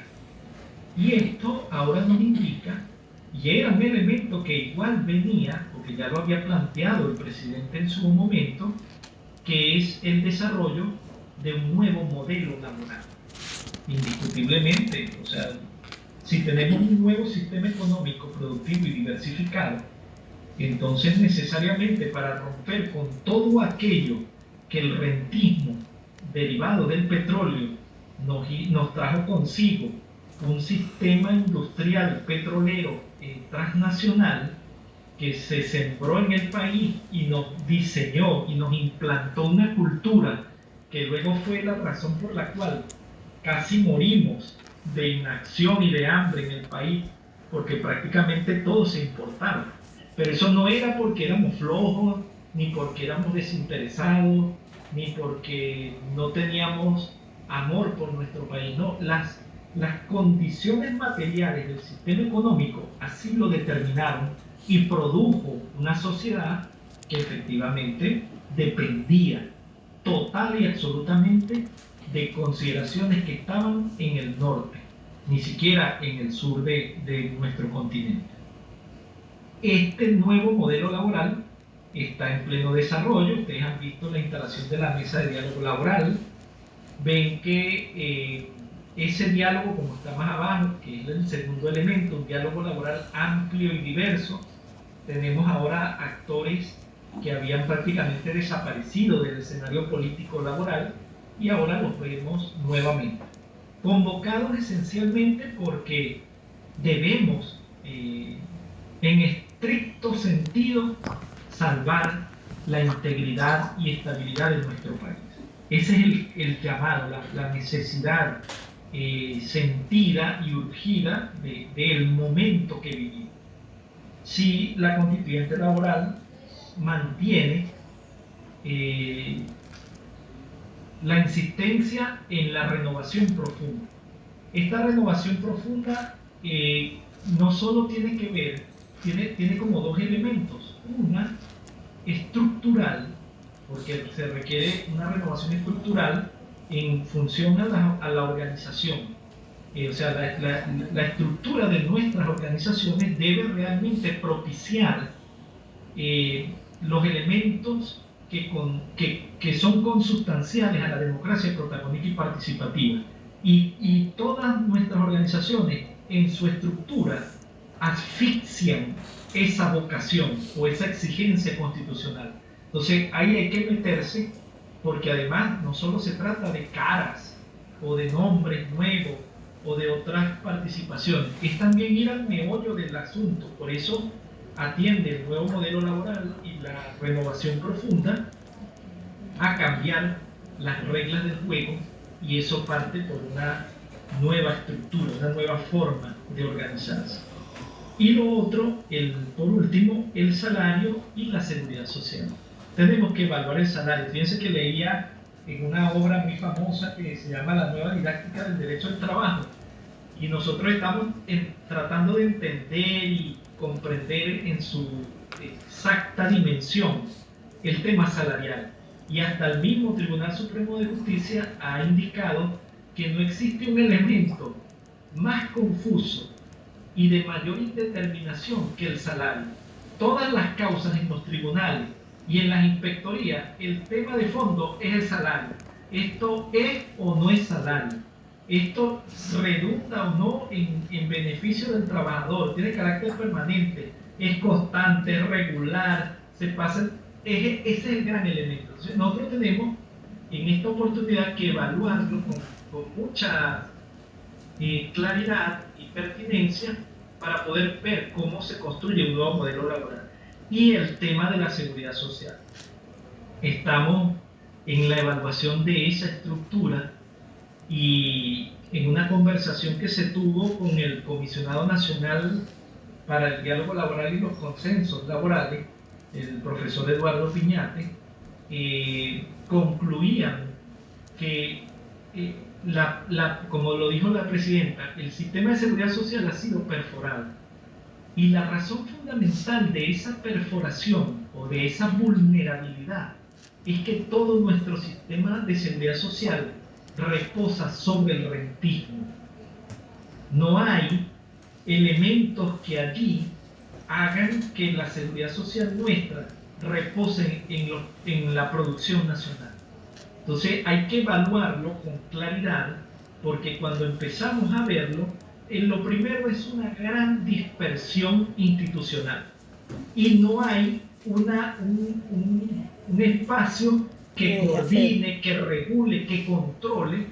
Y esto ahora nos indica, y era un elemento que igual venía, porque ya lo había planteado el presidente en su momento, que es el desarrollo de un nuevo modelo laboral. Indiscutiblemente, o sea, si tenemos un nuevo sistema económico productivo y diversificado, entonces necesariamente para romper con todo aquello que el rentismo derivado del petróleo nos trajo consigo, un sistema industrial petrolero transnacional que se sembró en el país y nos diseñó y nos implantó una cultura que luego fue la razón por la cual casi morimos de inacción y de hambre en el país, porque prácticamente todo se importaba. Pero eso no era porque éramos flojos, ni porque éramos desinteresados, ni porque no teníamos amor por nuestro país. No, las condiciones materiales del sistema económico así lo determinaron y produjo una sociedad que efectivamente dependía total y absolutamente de consideraciones que estaban en el norte, ni siquiera en el sur de nuestro continente. Este nuevo modelo laboral está en pleno desarrollo. Ustedes han visto la instalación de la mesa de diálogo laboral. Ven que ese diálogo, como está más abajo, que es el segundo elemento, un diálogo laboral amplio y diverso, tenemos ahora actores que habían prácticamente desaparecido del escenario político laboral y ahora los vemos nuevamente. Convocados esencialmente porque debemos, en estricto sentido, salvar la integridad y estabilidad de nuestro país. Ese es el llamado, la necesidad sentida y urgida del momento que vivimos. Si la constituyente laboral mantiene la insistencia en la renovación profunda. Esta renovación profunda no solo tiene que ver, tiene como dos elementos. Una, estructural, porque se requiere una renovación estructural en función a la organización. O sea, la estructura de nuestras organizaciones debe realmente propiciar los elementos que son consustanciales a la democracia protagónica y participativa. Y todas nuestras organizaciones en su estructura asfixian esa vocación o esa exigencia constitucional. Entonces ahí hay que meterse, porque además no solo se trata de caras o de nombres nuevos o de otras participaciones, es también ir al meollo del asunto. Por eso atiende el nuevo modelo laboral y la renovación profunda a cambiar las reglas del juego, y eso parte por una nueva estructura, una nueva forma de organizarse. Y lo otro, por último, el salario y la seguridad social. Tenemos que evaluar el salario. Fíjense que leía en una obra muy famosa que se llama La nueva didáctica del derecho al trabajo, y nosotros estamos tratando de entender y comprender en su exacta dimensión el tema salarial, y hasta el mismo Tribunal Supremo de Justicia ha indicado que no existe un elemento más confuso y de mayor indeterminación que el salario. Todas las causas en los tribunales y en las inspectorías, el tema de fondo es el salario. Esto es o no es salario. Esto redunda o no en beneficio del trabajador, tiene carácter permanente, es constante, es regular, se pasa. Ese es el gran elemento. Entonces, nosotros tenemos en esta oportunidad que evaluarlo con mucha claridad y pertinencia para poder ver cómo se construye un nuevo modelo laboral. Y el tema de la seguridad social. Estamos en la evaluación de esa estructura y en una conversación que se tuvo con el Comisionado Nacional para el Diálogo Laboral y los Consensos Laborales, el profesor Eduardo Piñate, concluían que, como lo dijo la presidenta, el sistema de seguridad social ha sido perforado. Y la razón fundamental de esa perforación o de esa vulnerabilidad es que todo nuestro sistema de seguridad social reposa sobre el rentismo. No hay elementos que allí hagan que la seguridad social nuestra repose en la producción nacional. Entonces hay que evaluarlo con claridad, porque cuando empezamos a verlo, lo primero es una gran dispersión institucional y no hay un espacio que coordine, que regule, que controle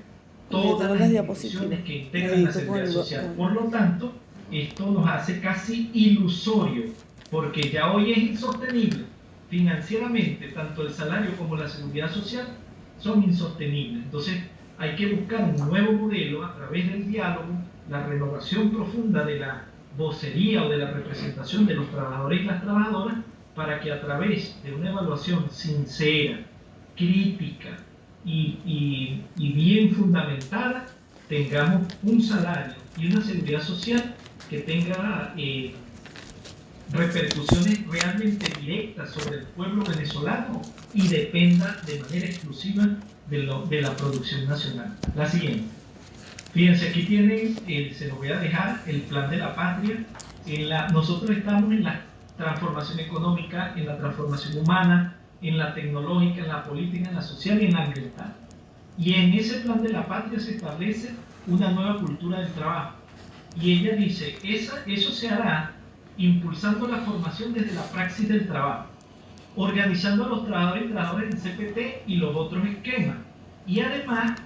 todas las instituciones que integran la seguridad social. Por lo tanto, esto nos hace casi ilusorio, porque ya hoy es insostenible financieramente, tanto el salario como la seguridad social son insostenibles. Entonces hay que buscar un nuevo modelo a través del diálogo, la renovación profunda de la vocería o de la representación de los trabajadores y las trabajadoras, para que a través de una evaluación sincera, crítica y bien fundamentada, tengamos un salario y una seguridad social que tenga repercusiones realmente directas sobre el pueblo venezolano y dependa de manera exclusiva de la producción nacional. La siguiente. Fíjense, aquí tienen, se los voy a dejar, el plan de la patria. Nosotros estamos en la transformación económica, en la transformación humana, en la tecnológica, en la política, en la social y en la ambiental. Y en ese plan de la patria se establece una nueva cultura del trabajo. Y ella dice, eso se hará impulsando la formación desde la praxis del trabajo, organizando a los trabajadores y trabajadoras en CPT y los otros esquemas, y además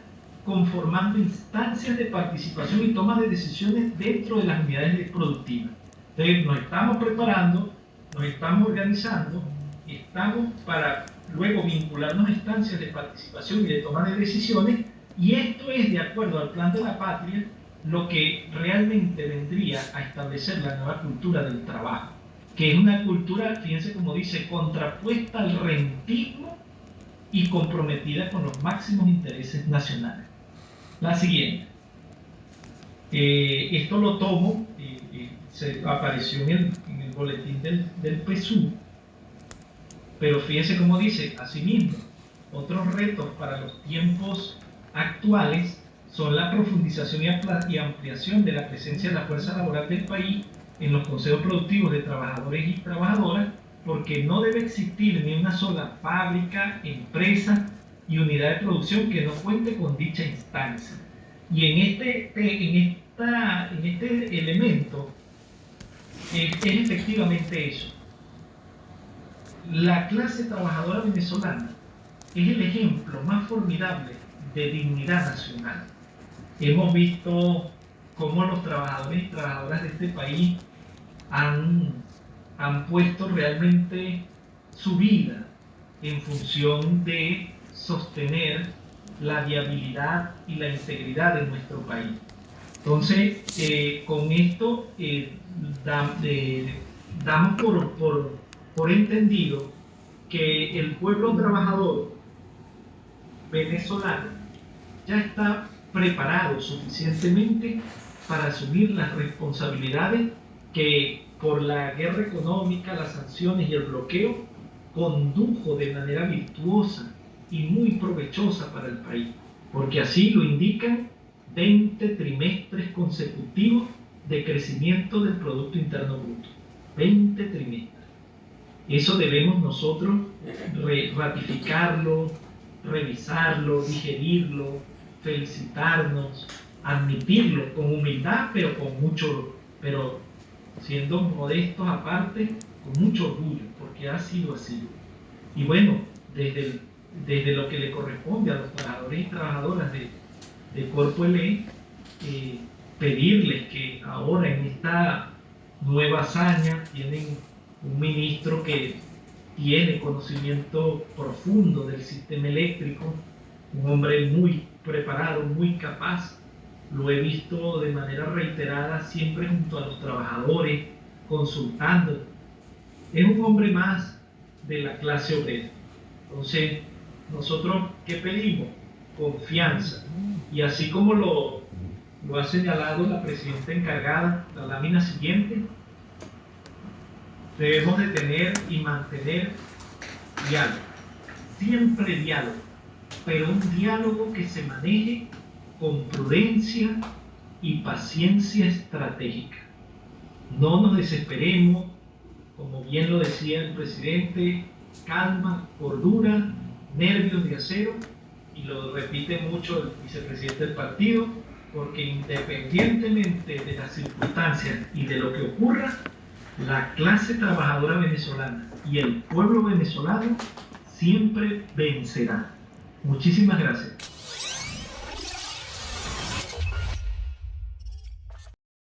conformando instancias de participación y toma de decisiones dentro de las unidades productivas. Entonces nos estamos preparando, nos estamos organizando, estamos para luego vincularnos a instancias de participación y de toma de decisiones, y esto es, de acuerdo al plan de la patria, lo que realmente vendría a establecer la nueva cultura del trabajo, que es una cultura, fíjense como dice, contrapuesta al rentismo y comprometida con los máximos intereses nacionales. La siguiente. Esto lo tomo, se apareció en el boletín del PSU, pero fíjense cómo dice, asimismo, otros retos para los tiempos actuales son la profundización y ampliación de la presencia de la fuerza laboral del país en los consejos productivos de trabajadores y trabajadoras, porque no debe existir ni una sola fábrica, empresa y unidad de producción que no cuente con dicha instancia. Y en este elemento es efectivamente eso. La clase trabajadora venezolana es el ejemplo más formidable de dignidad nacional. Hemos visto cómo los trabajadores y trabajadoras de este país han puesto realmente su vida en función de sostener la viabilidad y la integridad de nuestro país. Entonces, con esto damos por entendido que el pueblo trabajador venezolano ya está preparado suficientemente para asumir las responsabilidades que por la guerra económica, las sanciones y el bloqueo condujo de manera virtuosa y muy provechosa para el país, porque así lo indican 20 trimestres consecutivos de crecimiento del Producto Interno Bruto. 20 trimestres. Eso debemos nosotros ratificarlo, revisarlo, digerirlo, felicitarnos, admitirlo con humildad, pero siendo modestos aparte, con mucho orgullo, porque ha sido así. Y bueno, desde lo que le corresponde a los trabajadores y trabajadoras de Corpo LE, pedirles que ahora en esta nueva hazaña tienen un ministro que tiene conocimiento profundo del sistema eléctrico, un hombre muy preparado, muy capaz. Lo he visto de manera reiterada siempre junto a los trabajadores, consultando. Es un hombre más de la clase obrera. Entonces, nosotros, ¿qué pedimos? Confianza. Y así como lo ha señalado la presidenta encargada, la lámina siguiente, debemos de tener y mantener diálogo. Siempre diálogo, pero un diálogo que se maneje con prudencia y paciencia estratégica. No nos desesperemos, como bien lo decía el presidente, calma, cordura, nervios de acero, y lo repite mucho el vicepresidente del partido, porque independientemente de las circunstancias y de lo que ocurra, la clase trabajadora venezolana y el pueblo venezolano siempre vencerá. Muchísimas gracias.